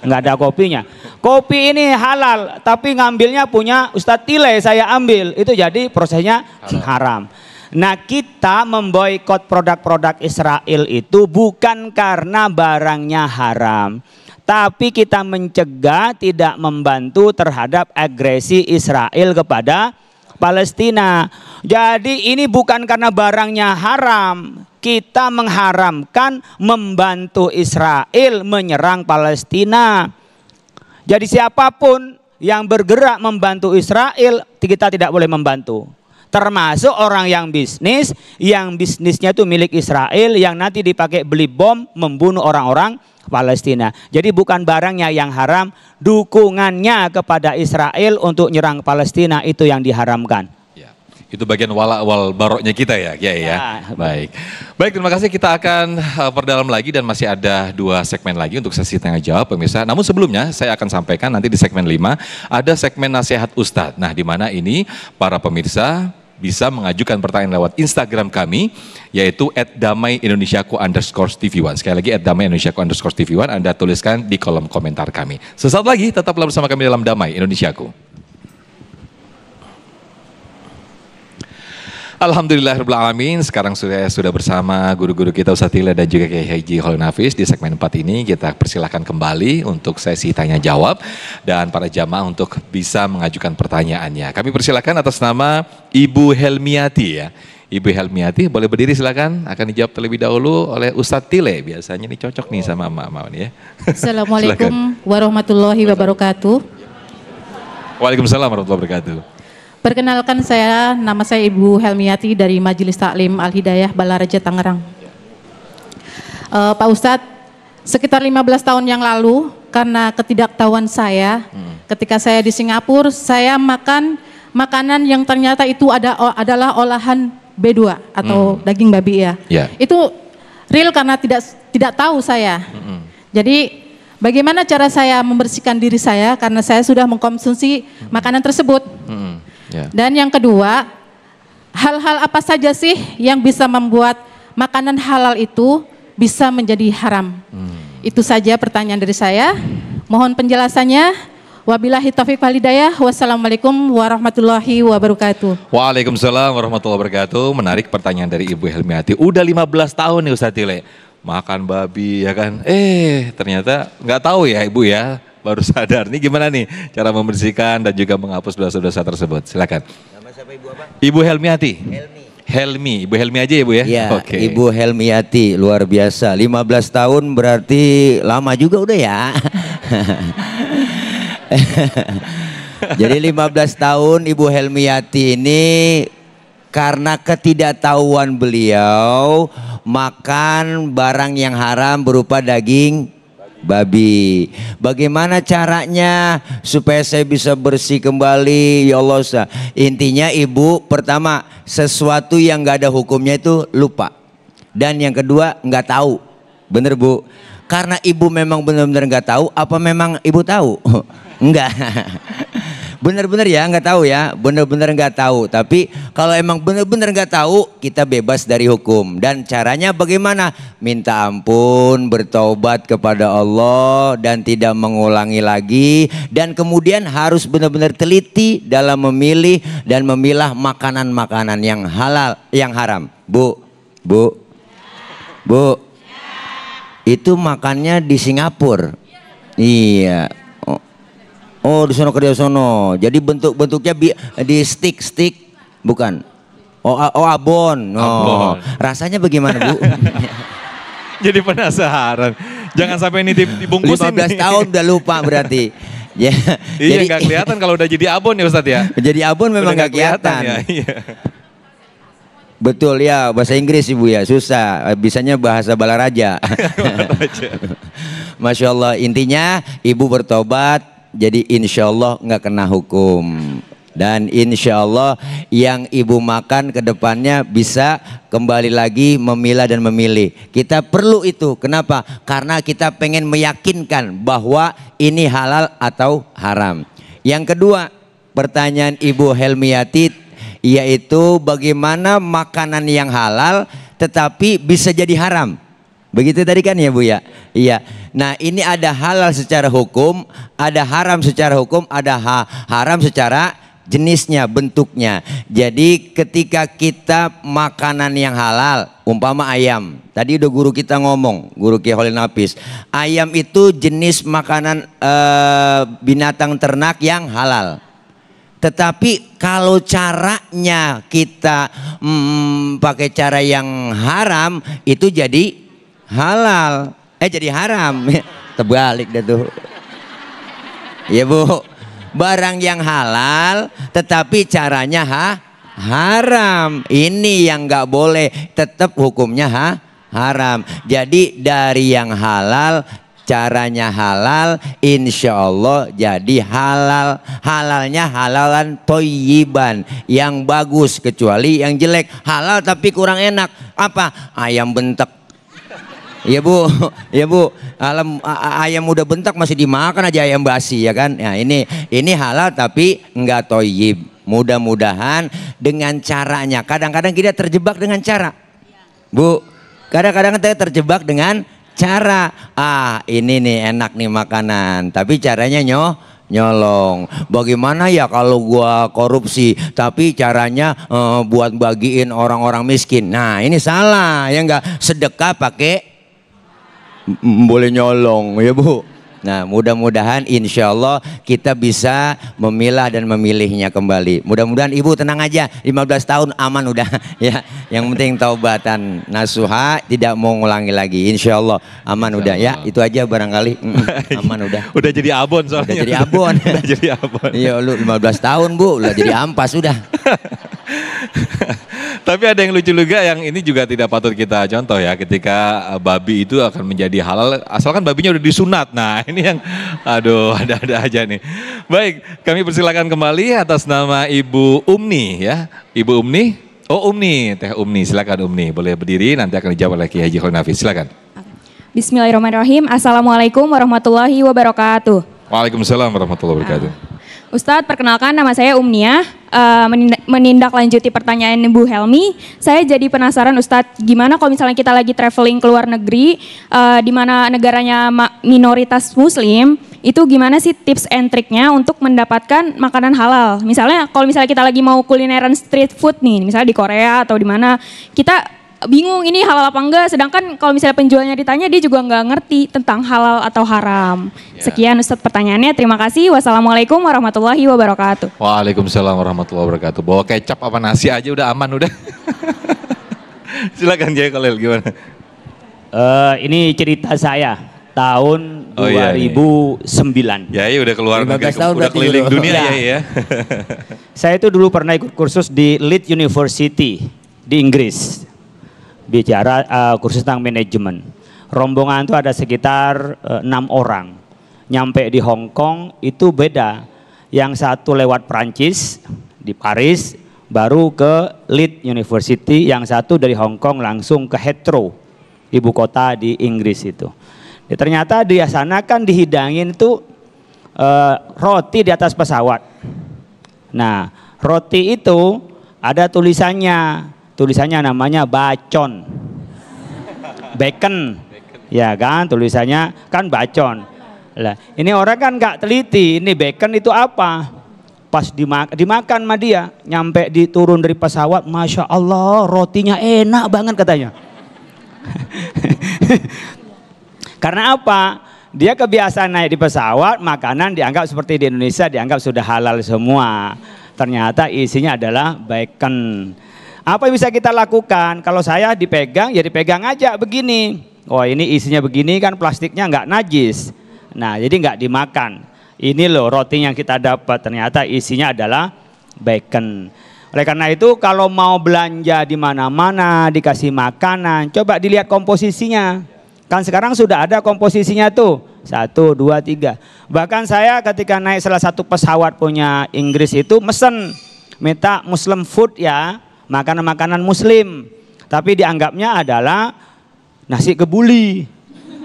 nggak ada kopinya. Kopi ini halal, tapi ngambilnya punya Ustadz Tile, saya ambil, itu jadi prosesnya haram. Nah, kita memboikot produk-produk Israel itu bukan karena barangnya haram, tapi kita mencegah, tidak membantu terhadap agresi Israel kepada Palestina. Jadi ini bukan karena barangnya haram, kita mengharamkan membantu Israel menyerang Palestina. Jadi siapapun yang bergerak membantu Israel, kita tidak boleh membantu. Termasuk orang yang bisnisnya itu milik Israel, yang nanti dipakai beli bom membunuh orang-orang Palestina. Jadi bukan barangnya yang haram, dukungannya kepada Israel untuk nyerang Palestina itu yang diharamkan. Itu bagian wala-wal baroknya kita ya, ya. Baik. Baik, terima kasih. Kita akan perdalam lagi dan masih ada 2 segmen lagi untuk sesi tanya jawab pemirsa. Namun sebelumnya saya akan sampaikan nanti di segmen 5 ada segmen nasihat Ustadz. Nah, di mana ini para pemirsa bisa mengajukan pertanyaan lewat Instagram kami, yaitu @damaiindonesiaku_tv1. Sekali lagi @damaiindonesiaku_tv1, Anda tuliskan di kolom komentar kami. Sesaat lagi tetaplah bersama kami dalam Damai Indonesiaku. Alhamdulillahirrahmanirrahim. Sekarang sudah bersama guru-guru kita Ustadz Tile dan juga Kiai Haji Khalil Nafis. Di segmen 4 ini kita persilahkan kembali untuk sesi tanya jawab dan para jamaah untuk bisa mengajukan pertanyaannya. Kami persilahkan atas nama Ibu Helmiati ya. Ibu Helmiati boleh berdiri silakan, akan dijawab terlebih dahulu oleh Ustadz Tile. Biasanya ini cocok nih sama emak-emak nih ya. Assalamualaikum warahmatullahi wabarakatuh. Waalaikumsalam warahmatullahi wabarakatuh. Perkenalkan nama saya Ibu Helmiati dari Majelis Taklim Al-Hidayah Balaraja Tangerang. Pak Ustadz, sekitar 15 tahun yang lalu karena ketidaktahuan saya, ketika saya di Singapura, saya makan makanan yang ternyata itu adalah olahan B2 atau daging babi ya. Itu real karena tidak tahu saya. Jadi bagaimana cara saya membersihkan diri saya karena saya sudah mengkonsumsi makanan tersebut. Dan yang kedua, hal-hal apa saja sih yang bisa membuat makanan halal itu bisa menjadi haram? Itu saja pertanyaan dari saya. Mohon penjelasannya. Wabillahi taufiq wal hidayah. Wassalamualaikum warahmatullahi wabarakatuh. Waalaikumsalam warahmatullahi wabarakatuh. Menarik pertanyaan dari Ibu Helmiati. Udah 15 tahun nih Ustadz Tile makan babi ya kan. Ternyata nggak tahu ya Ibu ya. Baru sadar. Nih gimana nih cara membersihkan dan juga menghapus dosa-dosa tersebut. Silakan. Nama siapa Ibu apa? Ibu Helmiati. Helmi. Ibu Helmi aja ya Bu ya? Iya, Ibu Helmiati, luar biasa. 15 tahun berarti lama juga udah ya. Jadi 15 tahun Ibu Helmiati ini karena ketidaktahuan beliau makan barang yang haram berupa daging babi. Bagaimana caranya supaya saya bisa bersih kembali ya Allah? Intinya Ibu, pertama sesuatu yang nggak ada hukumnya itu lupa, dan yang kedua nggak tahu. Bener Bu? Karena Ibu memang benar-benar nggak tahu. Apa memang Ibu tahu? Enggak. Bener-bener ya nggak tahu ya, bener-bener nggak tahu. Tapi kalau emang bener-bener nggak tahu, kita bebas dari hukum. Dan caranya bagaimana? Minta ampun, bertobat kepada Allah dan tidak mengulangi lagi. Dan kemudian harus benar-benar teliti dalam memilih dan memilah makanan-makanan yang halal, yang haram. Bu, itu makannya di Singapura. Iya. Oh, di sono kerja sono. Jadi bentuknya di stick bukan. Oh, abon. Oh, rasanya bagaimana Bu? Jadi penasaran. Jangan sampai ini dibungkusin 15 tahun udah lupa berarti. Ya, Iya nggak kelihatan kalau udah jadi abon ya Ustadz ya. Jadi abon memang nggak kelihatan. Ya, iya. Betul ya, bahasa Inggris Ibu ya, susah. Bisanya bahasa Balaraja. Masya Allah, intinya Ibu bertobat, jadi insya Allah nggak kena hukum. Dan insya Allah yang Ibu makan ke depannya bisa kembali lagi memilah dan memilih. Kita perlu itu, kenapa? Karena kita pengen meyakinkan bahwa ini halal atau haram. Yang kedua, pertanyaan Ibu Helmiati, yaitu bagaimana makanan yang halal tetapi bisa jadi haram. Begitu tadi kan ya Bu ya? Iya. Nah ini ada halal secara hukum, ada haram secara hukum, ada haram secara jenisnya, bentuknya. Jadi ketika kita makanan yang halal, umpama ayam. Tadi udah guru kita ngomong, guru Kiai Khalil Nafis. Ayam itu jenis makanan binatang ternak yang halal. Tetapi kalau caranya kita pakai cara yang haram, itu jadi halal. Jadi haram. Terbalik dah tuh. Ya Bu. Barang yang halal tetapi caranya haram. Ini yang nggak boleh, tetap hukumnya haram. Jadi dari yang halal, caranya halal, insya Allah jadi halal. Halalnya halalan thayyiban, yang bagus, kecuali yang jelek. Halal tapi kurang enak. Apa? Ayam bentek. Ya Bu, ya Bu, ayam udah bentak masih dimakan aja, ayam basi ya kan. Nah ini halal tapi enggak thayyib. Mudah-mudahan dengan caranya. Kadang-kadang kita terjebak dengan cara, Bu. Kadang-kadang kita terjebak dengan cara. Ini nih enak nih makanan, tapi caranya nyolong. Bagaimana ya kalau gua korupsi tapi caranya buat bagiin orang-orang miskin. Nah ini salah ya, enggak. Sedekah pakai boleh nyolong ya Bu. Nah mudah-mudahan insya Allah kita bisa memilah dan memilihnya kembali. Mudah-mudahan Ibu tenang aja, 15 tahun aman udah ya. Yang penting taubatan nasuha, tidak mau ngulangi lagi, insya Allah aman udah ya. Itu aja barangkali aman udah. Udah jadi abon soalnya. Udah jadi abon. Udah jadi abon. Iya lu 15 tahun Bu, udah jadi ampas udah. Tapi ada yang lucu juga, yang ini juga tidak patut kita contoh ya, ketika babi itu akan menjadi halal asalkan babinya udah disunat. Nah ini yang aduh ada-ada aja nih. Baik, kami persilakan kembali atas nama Ibu Umni ya. Ibu Umni, Umni, Teh Umni, silakan Umni, boleh berdiri, nanti akan dijawab oleh Kiai Haji Khalil Nafis, silakan. Bismillahirrahmanirrahim. Assalamualaikum warahmatullahi wabarakatuh. Waalaikumsalam warahmatullahi wabarakatuh. Ustadz, perkenalkan nama saya Umniah, menindaklanjuti pertanyaan Ibu Helmi. Saya jadi penasaran Ustadz, gimana kalau misalnya kita lagi traveling ke luar negeri, di mana negaranya minoritas Muslim, itu gimana sih tips and triknya untuk mendapatkan makanan halal? Misalnya kalau misalnya kita lagi mau kulineran street food nih, misalnya di Korea atau di mana, kita bingung ini halal apa enggak, sedangkan kalau misalnya penjualnya ditanya dia juga nggak ngerti tentang halal atau haram. Sekian Ustadz pertanyaannya, terima kasih. Wassalamualaikum warahmatullahi wabarakatuh. Waalaikumsalam warahmatullahi wabarakatuh. Bawa kecap apa nasi aja udah aman udah. Silakan Kiai Khalil, gimana? Ini cerita saya tahun 2009. Ya udah keluar negeri, udah keliling dunia ya. Saya itu dulu pernah ikut kursus di Leeds University di Inggris. Bicara kursus tentang manajemen. Rombongan itu ada sekitar 6 orang. Nyampe di Hong Kong itu beda. Yang satu lewat Prancis di Paris, baru ke Leeds University. Yang satu dari Hong Kong langsung ke Heathrow, ibu kota di Inggris itu. Ternyata di sana kan dihidangin itu roti di atas pesawat. Nah roti itu ada tulisannya. Tulisannya namanya bacon, bacon, ya kan, tulisannya kan bacon. Lah, ini orang kan nggak teliti, ini bacon itu apa? Pas dimakan sama dia, nyampe turun dari pesawat, masya Allah, rotinya enak banget katanya. Karena apa? Dia kebiasaan naik di pesawat, makanan dianggap seperti di Indonesia, dianggap sudah halal semua. Ternyata isinya adalah bacon. Apa yang bisa kita lakukan? Kalau saya dipegang, ya dipegang aja begini. oh ini isinya begini kan plastiknya nggak najis. Nah jadi nggak dimakan. Ini loh roti yang kita dapat, ternyata isinya adalah bacon. Oleh karena itu kalau mau belanja di mana-mana dikasih makanan, coba dilihat komposisinya. Kan sekarang sudah ada komposisinya tuh, 1, 2, 3. Bahkan saya ketika naik salah satu pesawat punya Inggris itu mesen, minta Muslim food ya, makanan-makanan Muslim. Tapi dianggapnya adalah nasi kebuli.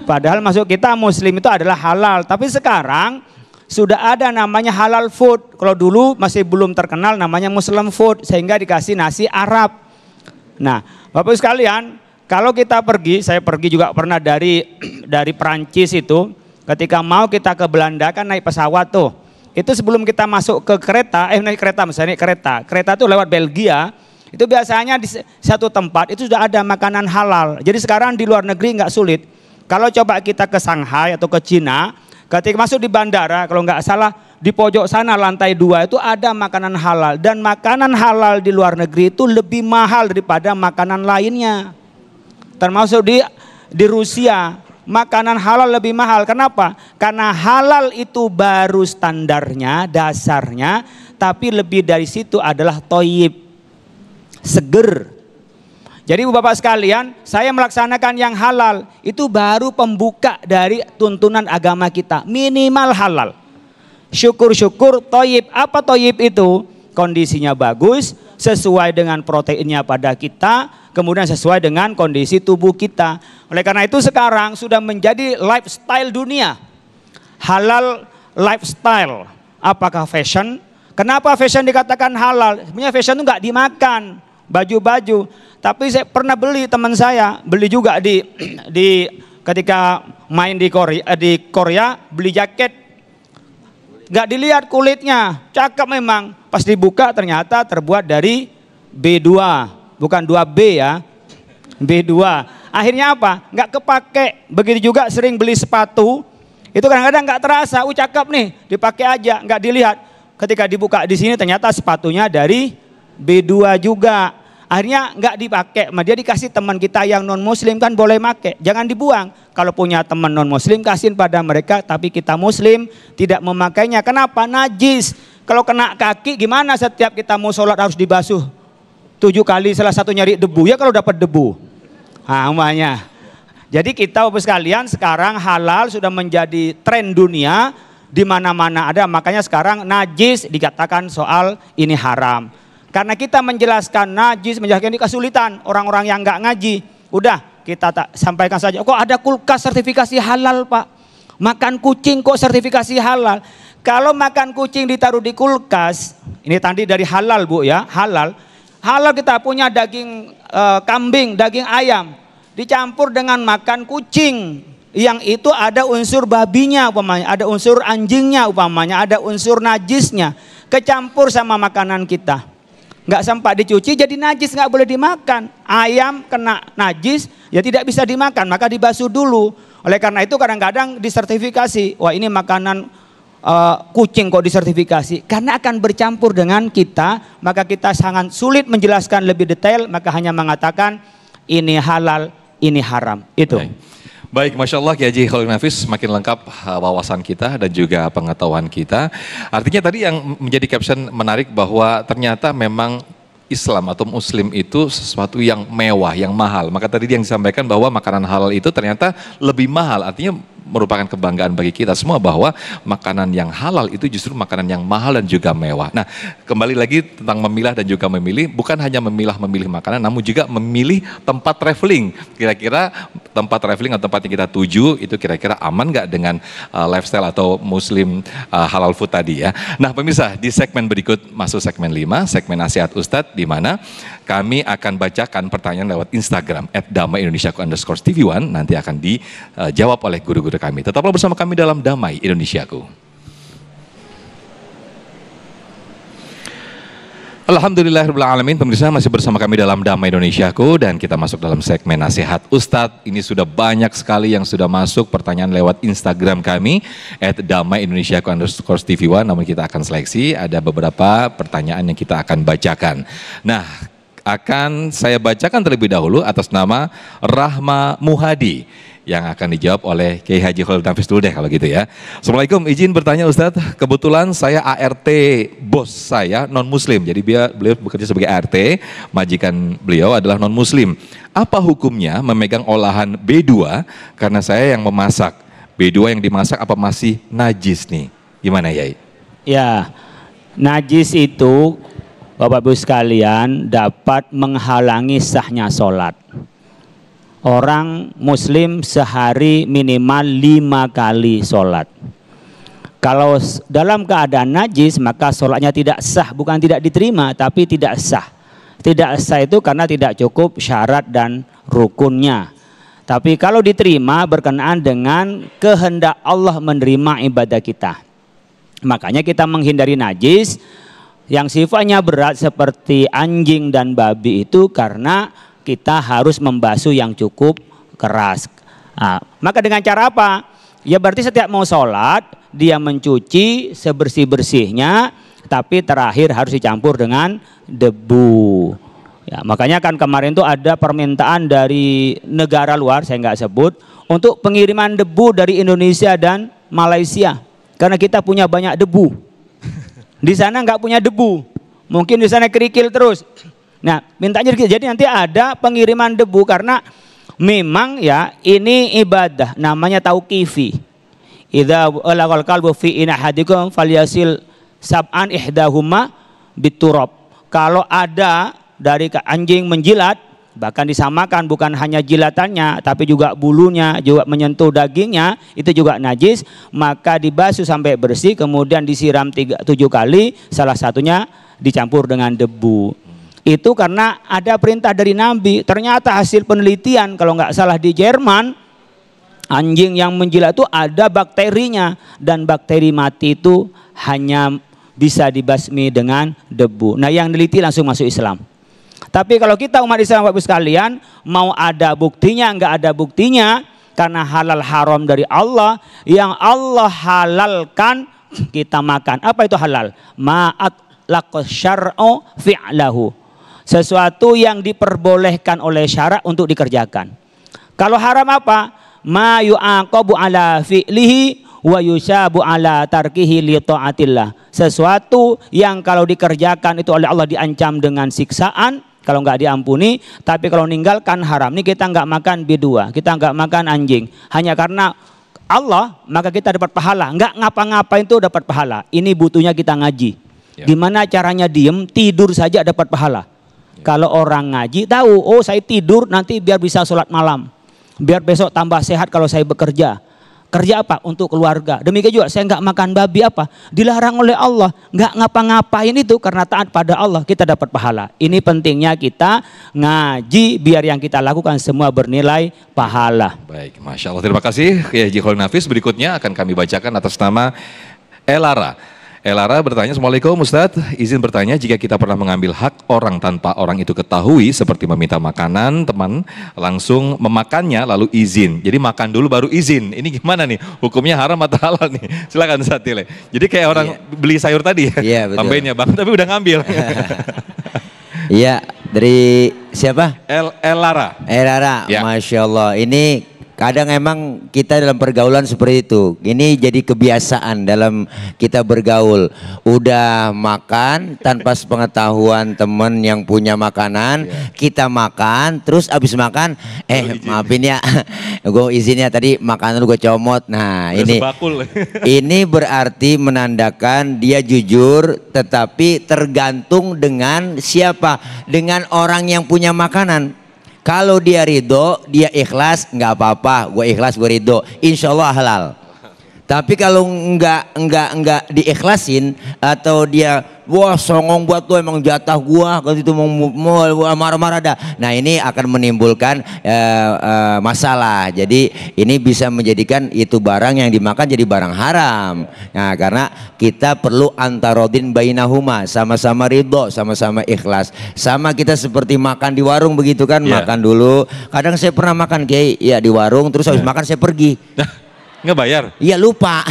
Padahal masuk kita Muslim itu adalah halal. Tapi sekarang sudah ada namanya halal food. Kalau dulu masih belum terkenal namanya Muslim food, sehingga dikasih nasi Arab. Nah, Bapak sekalian, kalau kita pergi, saya pergi juga pernah dari Perancis itu, ketika mau kita ke Belanda kan naik pesawat tuh. Itu sebelum kita masuk ke kereta, naik kereta misalnya kereta tuh lewat Belgia, itu biasanya di satu tempat itu sudah ada makanan halal. Jadi sekarang di luar negeri nggak sulit. Kalau coba kita ke Shanghai atau ke Cina, ketika masuk di bandara, kalau nggak salah di pojok sana lantai 2 itu ada makanan halal. Dan makanan halal di luar negeri itu lebih mahal daripada makanan lainnya. Termasuk di Rusia, makanan halal lebih mahal. Kenapa? Karena halal itu baru standarnya, dasarnya, tapi lebih dari situ adalah toyib, seger. Jadi Bapak sekalian, saya melaksanakan yang halal, itu baru pembuka dari tuntunan agama kita, minimal halal. Syukur-syukur toyib. Apa toyib itu? Kondisinya bagus, sesuai dengan proteinnya pada kita, kemudian sesuai dengan kondisi tubuh kita. Oleh karena itu sekarang sudah menjadi lifestyle dunia. Halal lifestyle. Apakah fashion? Kenapa fashion dikatakan halal? Sebenarnya fashion itu nggak dimakan, baju-baju. Tapi saya pernah beli, teman saya beli juga di ketika main di Korea beli jaket. Nggak dilihat kulitnya, cakep memang. Pas dibuka ternyata terbuat dari B2, bukan 2B ya, B2. Akhirnya apa? Nggak kepake. Begitu juga sering beli sepatu, itu kadang-kadang nggak terasa, cakep nih, dipakai aja, nggak dilihat. Ketika dibuka di sini ternyata sepatunya dari B2 juga. Akhirnya nggak dipakai, dia dikasih teman kita yang non muslim kan boleh make, jangan dibuang. Kalau punya teman non muslim kasihin pada mereka, tapi kita muslim tidak memakainya. Kenapa? Najis. Kalau kena kaki gimana setiap kita mau sholat harus dibasuh 7 kali, salah satu nyari debu ya kalau dapat debu. Nah umpamanya. Jadi kita Bapak sekalian sekarang halal sudah menjadi tren dunia, di mana-mana ada. Makanya sekarang najis dikatakan soal ini haram. Karena kita menjelaskan najis, menjelaskan ini kesulitan orang-orang yang nggak ngaji. Udah kita tak sampaikan saja. Kok ada kulkas sertifikasi halal Pak? Makan kucing kok sertifikasi halal? Kalau makan kucing ditaruh di kulkas, ini tadi dari halal Bu ya, halal. Halal kita punya daging kambing, daging ayam, dicampur dengan makan kucing. Yang itu ada unsur babinya umpamanya, ada unsur anjingnya umpamanya, ada unsur najisnya. Kecampur sama makanan kita. Nggak sempat dicuci jadi najis, nggak boleh dimakan. Ayam kena najis ya tidak bisa dimakan, maka dibasuh dulu. Oleh karena itu kadang-kadang disertifikasi, wah ini makanan kucing kok disertifikasi, karena akan bercampur dengan kita, maka kita sangat sulit menjelaskan lebih detail, maka hanya mengatakan ini halal, ini haram. Itu. Baik, Masya Allah Kiai Haji Khalil Nafis, makin lengkap wawasan kita dan juga pengetahuan kita. Artinya tadi yang menjadi caption menarik bahwa ternyata memang Islam atau Muslim itu sesuatu yang mewah, yang mahal. Maka tadi yang disampaikan bahwa makanan halal itu ternyata lebih mahal, artinya merupakan kebanggaan bagi kita semua bahwa makanan yang halal itu justru makanan yang mahal dan juga mewah. Nah, kembali lagi tentang memilah dan juga memilih, bukan hanya memilih makanan, namun juga memilih tempat traveling. Kira-kira tempat traveling atau tempat yang kita tuju itu kira-kira aman nggak dengan lifestyle atau Muslim halal food tadi ya. Nah pemirsa, di segmen berikut masuk segmen 5, segmen nasihat Ustadz, di mana kami akan bacakan pertanyaan lewat Instagram @damai_Indonesiaku_TV1, nanti akan dijawab oleh guru-guru kami. Tetaplah bersama kami dalam Damai Indonesiaku. Alhamdulillahirrahmanirrahim, pemirsa masih bersama kami dalam Damai Indonesiaku dan kita masuk dalam segmen nasihat Ustadz. Ini sudah banyak sekali yang sudah masuk pertanyaan lewat Instagram kami @damai_Indonesiaku_TV1, namun kita akan seleksi, ada beberapa pertanyaan yang kita akan bacakan. Nah, akan saya bacakan terlebih dahulu atas nama Rahma Muhadi yang akan dijawab oleh Kiai Haji Khalil Nafis dulu deh kalau gitu ya. Assalamualaikum, izin bertanya Ustadz, kebetulan saya ART bos saya non muslim, jadi beliau bekerja sebagai ART, majikan beliau adalah non muslim. Apa hukumnya memegang olahan B2 karena saya yang memasak? B2 yang dimasak apa masih najis nih? Gimana Yai? Ya, najis itu Bapak Ibu sekalian dapat menghalangi sahnya sholat. Orang muslim sehari minimal 5 kali sholat. Kalau dalam keadaan najis maka sholatnya tidak sah, bukan tidak diterima tapi tidak sah. Tidak sah itu karena tidak cukup syarat dan rukunnya. Tapi kalau diterima berkenaan dengan kehendak Allah menerima ibadah kita. Makanya kita menghindari najis yang sifatnya berat seperti anjing dan babi itu karena kita harus membasuh yang cukup keras. Nah, maka dengan cara apa? Ya berarti setiap mau sholat dia mencuci sebersih-bersihnya, tapi terakhir harus dicampur dengan debu. Ya, makanya kan kemarin tuh ada permintaan dari negara luar, saya nggak sebut, untuk pengiriman debu dari Indonesia dan Malaysia. Karena kita punya banyak debu. Di sana nggak punya debu. Mungkin di sana kerikil terus. Nah, mintanya jadi nanti ada pengiriman debu karena memang ya ini ibadah namanya tauqifi. Idza laqal qalbu fi inahadikum falyasil sab'an ihdahuma biturab. Kalau ada dari anjing menjilat, bahkan disamakan bukan hanya jilatannya tapi juga bulunya, juga menyentuh dagingnya, itu juga najis, maka dibasuh sampai bersih kemudian disiram 7 kali, salah satunya dicampur dengan debu. Itu karena ada perintah dari Nabi. Ternyata hasil penelitian kalau nggak salah di Jerman, anjing yang menjilat itu ada bakterinya dan bakteri mati itu hanya bisa dibasmi dengan debu. Nah yang neliti langsung masuk Islam. Tapi kalau kita umat Islam Bapak Ibu sekalian mau ada buktinya nggak ada buktinya karena halal haram dari Allah, yang Allah halalkan kita makan. Apa itu halal? Ma'at laqas syar'u fi'lahu. Sesuatu yang diperbolehkan oleh syarak untuk dikerjakan. Kalau haram apa? Ma yu'aqabu ala fi'lihi wa yusabu ala tarkihi li ta'atillah. Sesuatu yang kalau dikerjakan itu oleh Allah diancam dengan siksaan kalau nggak diampuni, tapi kalau meninggalkan haram. Ini kita nggak makan B2, kita nggak makan anjing hanya karena Allah, maka kita dapat pahala. Nggak ngapa-ngapain itu dapat pahala. Ini butuhnya kita ngaji. Gimana caranya diem, tidur saja dapat pahala. Kalau orang ngaji tahu, oh saya tidur nanti biar bisa sholat malam. Biar besok tambah sehat kalau saya bekerja. Kerja apa? Untuk keluarga. Demikian juga saya nggak makan babi apa? Dilarang oleh Allah. Nggak ngapa-ngapain itu karena taat pada Allah kita dapat pahala. Ini pentingnya kita ngaji biar yang kita lakukan semua bernilai pahala. Baik, Masya Allah. Terima kasih Kiai Haji Khalil Nafis. Berikutnya akan kami bacakan atas nama Elara. Elara bertanya, Assalamualaikum Ustadz, izin bertanya jika kita pernah mengambil hak orang tanpa orang itu ketahui seperti meminta makanan, teman langsung memakannya lalu izin. Jadi makan dulu baru izin. Ini gimana nih? Hukumnya haram atau halal nih? Silakan Ustadz Tile. Jadi kayak orang beli sayur tadi ya? Iya betul. Tambahinnya bang, tapi udah ngambil. Iya, dari siapa? Elara. Elara, Ya. Masya Allah. Ini kadang emang kita dalam pergaulan seperti itu. Ini jadi kebiasaan dalam kita bergaul. Udah makan tanpa sepengetahuan temen yang punya makanan, kita makan, terus abis makan, maafin ya, gue izinnya tadi makanan gue comot. Nah ini, ini berarti menandakan dia jujur, tetapi tergantung dengan siapa, dengan orang yang punya makanan. Kalau dia ridho, dia ikhlas, nggak apa-apa. Gue ikhlas, gue ridho, insya Allah halal. Tapi kalau enggak diikhlasin atau dia wah songong buat tuh emang jatah gua, kalau itu mau marah-marah dah. Nah ini akan menimbulkan masalah. Jadi ini bisa menjadikan itu barang yang dimakan jadi barang haram. Nah karena kita perlu antarodin bainahuma, sama-sama ridho, sama-sama ikhlas. Sama kita seperti makan di warung begitu kan, makan dulu. Kadang saya pernah makan kayak ya di warung, terus habis makan saya pergi. Nggak bayar? Iya lupa.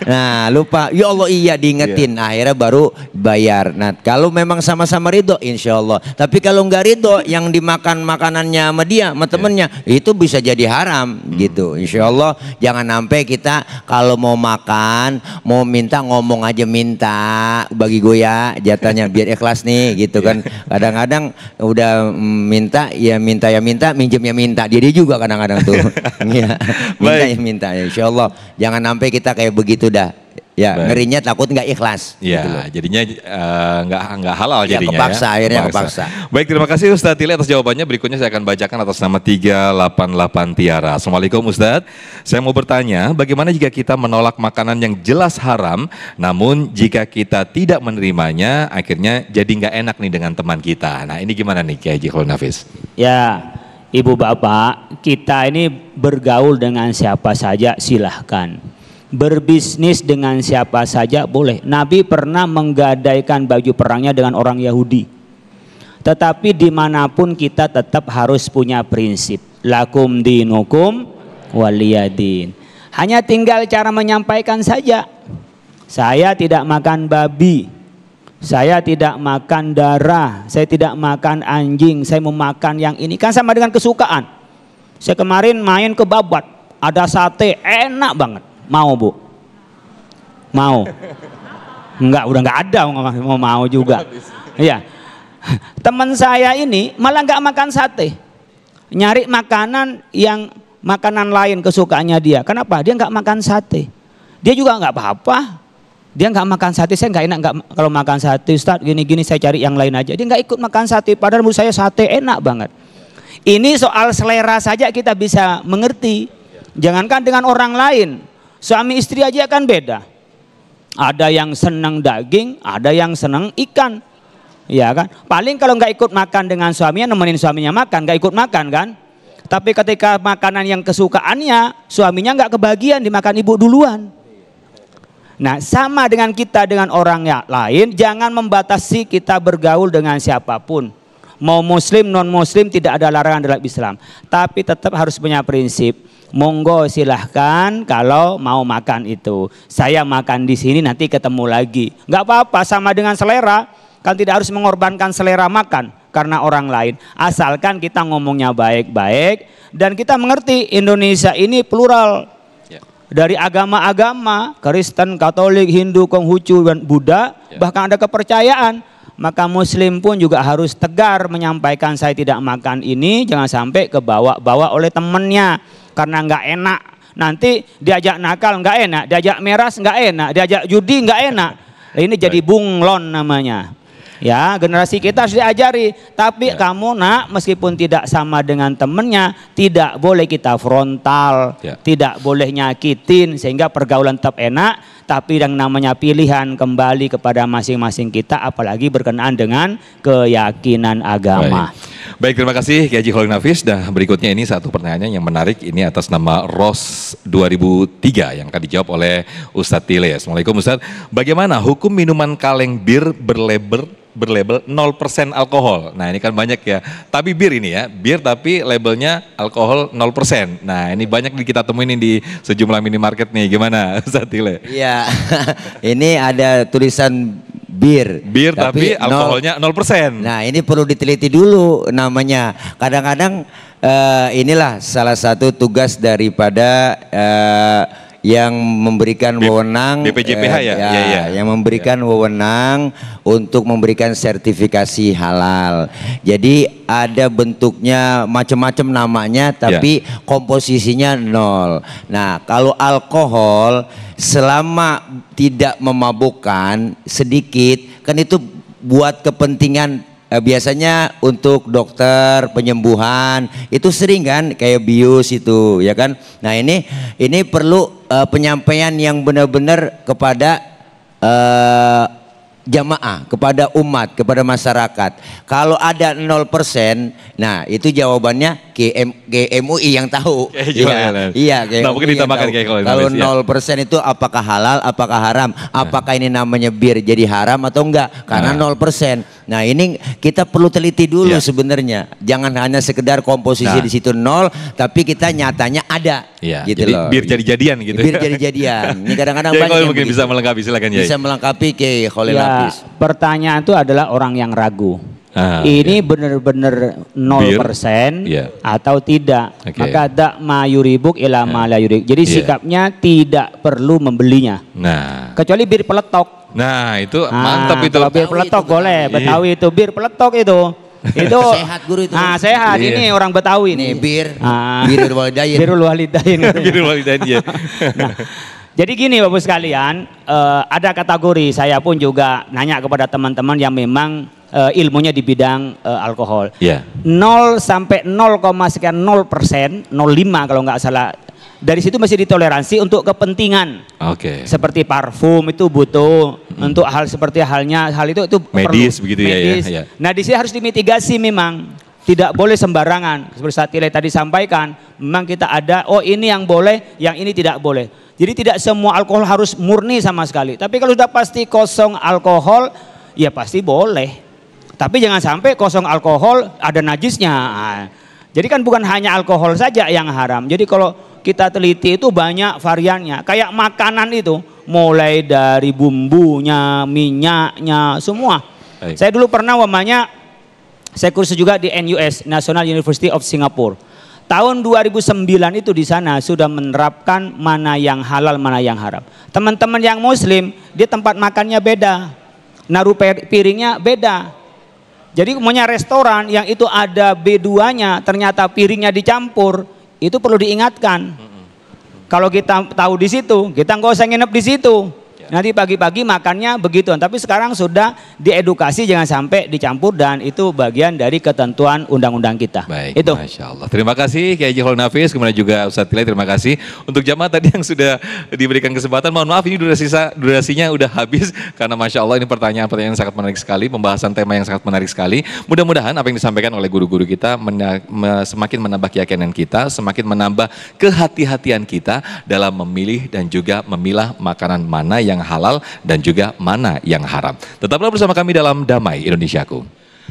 Nah lupa, ya Allah iya diingetin, akhirnya baru bayar. Nah kalau memang sama-sama ridho insya Allah. Tapi kalau nggak ridho yang dimakan makanannya sama dia, sama temennya, itu bisa jadi haram gitu. Insya Allah jangan sampai kita kalau mau makan, mau minta ngomong aja minta, bagi gue ya jatahnya biar ikhlas nih gitu kan. Kadang-kadang udah minta, minjem ya minta. Dia juga kadang-kadang tuh. Iya, minta ya minta ya. Insya Allah jangan sampai kita kayak begitu dah. Ya, ngerinya takut nggak ikhlas. Ya, gitu jadinya nggak halal ya, jadinya. Kepaksa, akhirnya kepaksa. Baik, terima kasih Ustadz Tile atas jawabannya. Berikutnya saya akan bacakan atas nama 388 Tiara. Assalamualaikum Ustadz. Saya mau bertanya, bagaimana jika kita menolak makanan yang jelas haram, namun jika kita tidak menerimanya, akhirnya jadi nggak enak nih dengan teman kita. Nah ini gimana nih Kiai Haji Khairul Nafis? Ya, Ibu Bapak, kita ini bergaul dengan siapa saja silahkan. Berbisnis dengan siapa saja boleh. Nabi pernah menggadaikan baju perangnya dengan orang Yahudi. Tetapi dimanapun kita tetap harus punya prinsip. Lakum dinukum waliyadin. Hanya tinggal cara menyampaikan saja. Saya tidak makan babi. Saya tidak makan darah. Saya tidak makan anjing. Saya mau makan yang ini. Kan sama dengan kesukaan. Saya kemarin main ke Babat. Ada sate enak banget. Mau Bu? Mau? Enggak, udah enggak ada mau juga. Iya. Teman saya ini malah enggak makan sate. Nyari makanan yang makanan lain kesukaannya dia. Kenapa? Dia enggak makan sate. Dia juga enggak apa-apa. Dia enggak makan sate, saya enggak enak enggak kalau makan sate. Ustaz, gini-gini saya cari yang lain aja. Dia enggak ikut makan sate, padahal menurut saya sate enak banget. Ini soal selera saja kita bisa mengerti. Jangankan dengan orang lain. Suami istri aja kan beda. Ada yang senang daging, ada yang senang ikan. Ya kan? Paling kalau nggak ikut makan dengan suaminya, nemenin suaminya makan, nggak ikut makan kan? Tapi ketika makanan yang kesukaannya, suaminya nggak kebagian, dimakan ibu duluan. Nah, sama dengan kita dengan orang yang lain, jangan membatasi kita bergaul dengan siapapun. Mau muslim, non muslim, tidak ada larangan dalam Islam. Tapi tetap harus punya prinsip. Monggo silahkan kalau mau makan itu. Saya makan di sini nanti ketemu lagi. Nggak apa-apa, sama dengan selera. Kan tidak harus mengorbankan selera makan karena orang lain. Asalkan kita ngomongnya baik-baik dan kita mengerti Indonesia ini plural. Dari agama-agama, Kristen, Katolik, Hindu, Konghucu, dan Buddha, bahkan ada kepercayaan. Maka muslim pun juga harus tegar menyampaikan saya tidak makan ini, jangan sampai kebawa-bawa oleh temannya. Karena nggak enak, nanti diajak nakal nggak enak, diajak meras nggak enak, diajak judi nggak enak. Ini jadi bunglon namanya. Ya, generasi kita harus diajari. Tapi kamu nak, meskipun tidak sama dengan temennya, tidak boleh kita frontal, tidak boleh nyakitin sehingga pergaulan tetap enak. Tapi yang namanya pilihan kembali kepada masing-masing kita, apalagi berkenaan dengan keyakinan agama. Baik, terima kasih Kiai Haji Khairul Nafis. Dan berikutnya ini satu pertanyaan yang menarik, ini atas nama Ros 2003 yang akan dijawab oleh Ustadz Tile. Assalamualaikum Ustadz. Bagaimana hukum minuman kaleng bir berlabel 0% alkohol? Nah ini kan banyak ya, tapi bir ini ya, bir tapi labelnya alkohol 0%. Nah ini banyak kita temuin di sejumlah minimarket nih, gimana Ustadz Tile? Iya, ini ada tulisan bir tapi alkoholnya 0%. Nah ini perlu diteliti dulu namanya. Kadang-kadang inilah salah satu tugas daripada yang memberikan wewenang BPJPH yang memberikan wewenang untuk memberikan sertifikasi halal. Jadi ada bentuknya macam-macam namanya, tapi komposisinya 0. Nah, kalau alkohol selama tidak memabukkan sedikit, kan itu buat kepentingan biasanya untuk dokter penyembuhan itu sering kan kayak bius itu ya kan. Nah ini perlu penyampaian yang benar-benar kepada jamaah, kepada umat, kepada masyarakat. Kalau ada 0%, nah itu jawabannya GMUI yang tahu. Iya, nah, mungkin ditambahkan kalau 0% itu apakah halal, apakah haram, apakah ini namanya bir jadi haram atau enggak? Karena 0%. Nah ini kita perlu teliti dulu Iya. sebenarnya. Jangan hanya sekedar komposisi Nah. di situ 0, tapi kita nyatanya ada. Iya, Gitu jadi loh. biar jadi-jadian gitu. Biar jadi-jadian. Ini kadang-kadang Jadi banyak kalau yang mungkin begitu. bisa melengkapi, silakan ya. Bisa melengkapi ke Khalil Ya, Hafiz. pertanyaan itu adalah orang yang ragu. Ah, Ini benar-benar 0% Iya. atau tidak. Oke. Maka dak ma yuribuk ila ma la yuribuk. Jadi Iya. sikapnya tidak perlu membelinya. Nah, Kecuali bir peletok. itu mantap itu. Kalau bir peletok boleh. Betawi itu bir peletok itu. Itu Sehat, guru itu. Nah, sehat. Iya. Ini orang Betawi Ini nih. bir, Ah. birul walidain. Birrul walidain. Birrul walidain, iya. Nah, jadi gini Bapak sekalian, ada kategori, saya pun juga nanya kepada teman-teman yang memang ilmunya di bidang alkohol. Iya. 0 sampai 0,0%, 0,5 kalau nggak salah. Dari situ masih ditoleransi untuk kepentingan. Oke. Seperti parfum itu butuh untuk hal seperti hal itu Medis perlu. begitu ya, Medis. ya. Nah di sini harus dimitigasi memang. Tidak boleh sembarangan. Seperti saat Tile tadi sampaikan, memang kita ada, oh ini yang boleh, yang ini tidak boleh. Jadi tidak semua alkohol harus murni sama sekali. Tapi kalau sudah pasti kosong alkohol, ya pasti boleh. Tapi jangan sampai kosong alkohol ada najisnya. Nah, jadi kan bukan hanya alkohol saja yang haram. Jadi kalau kita teliti itu banyak variannya. Kayak makanan itu, mulai dari bumbunya, minyaknya, semua. Baik. Saya dulu pernah saya kursus juga di NUS, National University of Singapore. Tahun 2009 itu di sana sudah menerapkan mana yang halal, mana yang haram. Teman-teman yang muslim, dia tempat makannya beda. Naruh piringnya beda. Jadi punya restoran yang itu ada B2-nya, ternyata piringnya dicampur, itu perlu diingatkan. Kalau kita tahu di situ, kita nggak usah nginep di situ. Nanti pagi-pagi makannya begitu. Tapi sekarang sudah diedukasi jangan sampai dicampur dan itu bagian dari ketentuan undang-undang kita. Baik, Itu. Masya Allah. Terima kasih Kiai Haji Khalil Hafiz, kemudian juga Ustadz Tile, terima kasih. Untuk jamaah tadi yang sudah diberikan kesempatan, mohon maaf ini durasinya udah habis. Karena Masya Allah ini pertanyaan-pertanyaan yang sangat menarik sekali, pembahasan tema yang sangat menarik sekali. Mudah-mudahan apa yang disampaikan oleh guru-guru kita semakin menambah keyakinan kita, semakin menambah kehati-hatian kita dalam memilih dan juga memilah makanan mana yang halal dan juga mana yang haram. Tetaplah bersama kami dalam Damai Indonesiaku.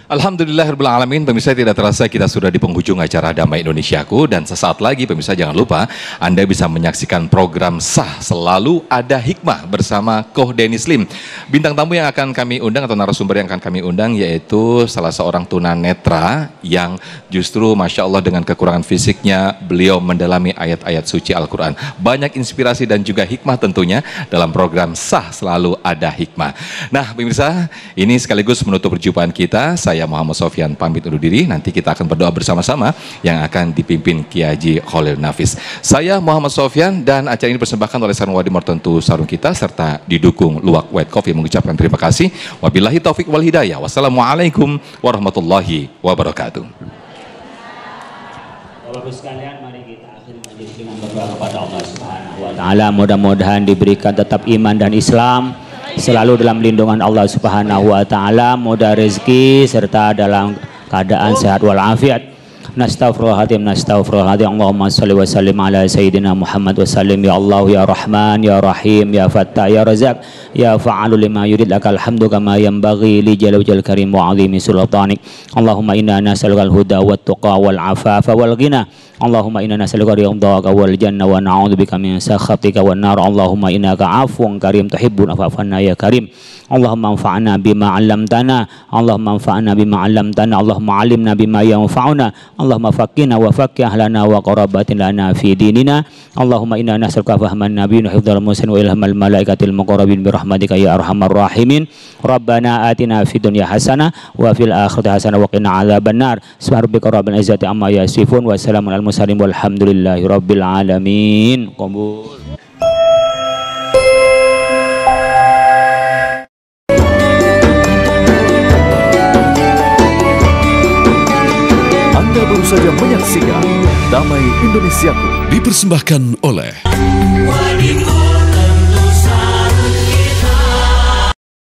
Alhamdulillahirrahmanirrahim. Pemirsa, tidak terasa kita sudah di penghujung acara Damai Indonesiaku, dan sesaat lagi pemirsa jangan lupa Anda bisa menyaksikan program Sah Selalu Ada Hikmah bersama Koh Dennis Lim. Bintang tamu yang akan kami undang atau narasumber yang akan kami undang yaitu salah seorang tunanetra yang justru Masya Allah dengan kekurangan fisiknya beliau mendalami ayat-ayat suci Al-Quran. Banyak inspirasi dan juga hikmah tentunya dalam program Sah Selalu Ada Hikmah. Nah pemirsa, ini sekaligus menutup perjumpaan kita. Saya Muhammad Sofyan pamit undur diri. Nanti kita akan berdoa bersama-sama yang akan dipimpin Kiai Haji Khalil Hafiz. Saya Muhammad Sofyan dan acara ini dipersembahkan oleh Sarung Wadi Mortentu Sarung Kita serta didukung Luwak White Coffee mengucapkan terima kasih. Wabillahi taufik wal hidayah. Wassalamualaikum warahmatullahi wabarakatuh. Bapak sekalian, mari kita akhiri majelis dengan berdoa kepada Allah Subhanahu wa taala. Mudah-mudahan diberikan tetap iman dan Islam, selalu dalam lindungan Allah Subhanahu wa taala, mudah rezeki serta dalam keadaan sehat walafiat. Nastaghfirullahaladzim, Allahumma salli wa sallim ala Sayyidina Muhammad wa sallim. Ya Allah, ya Rahman, ya Rahim, ya Fattah, ya Razak, ya Fa'alu lima yurid, lakal hamdu kama yanbaghi li jalal wajhil karim wa azimi sultanik. Allahumma inna nas'aluka al-huda wat tuqa wal afafa wal ghina. Allahumma inna nas'aluka ridhaka wal janna wa na'udzubika min sakhatika wan nar. Allahumma innaka 'afuwun karim tuhibbul afwa fa'na ya karim. Allahumma anfa'na bima 'allamtana. Allahumma anfa'na bima 'allamtana. Allahumma 'allimna bima yanfa'una. Allahumma faqqihna wa faqqih ahlana wa qarabatin lana fi dinina. Allahumma inna nas'aluka fahman nabiyyin wa hifdzal mursalin wa ilhamal malaikatil muqarrabin bi rahmatika ya arhamar rahimin. Rabbana atina fid dunya hasanah wa fil akhirati hasanah wa qina adzabannar. Subhana rabbika rabbil izzati amma yasifun wa salamun alal mursalin walhamdulillahi rabbil alamin. Qabul. Anda baru saja menyaksikan Damai Indonesiaku dipersembahkan oleh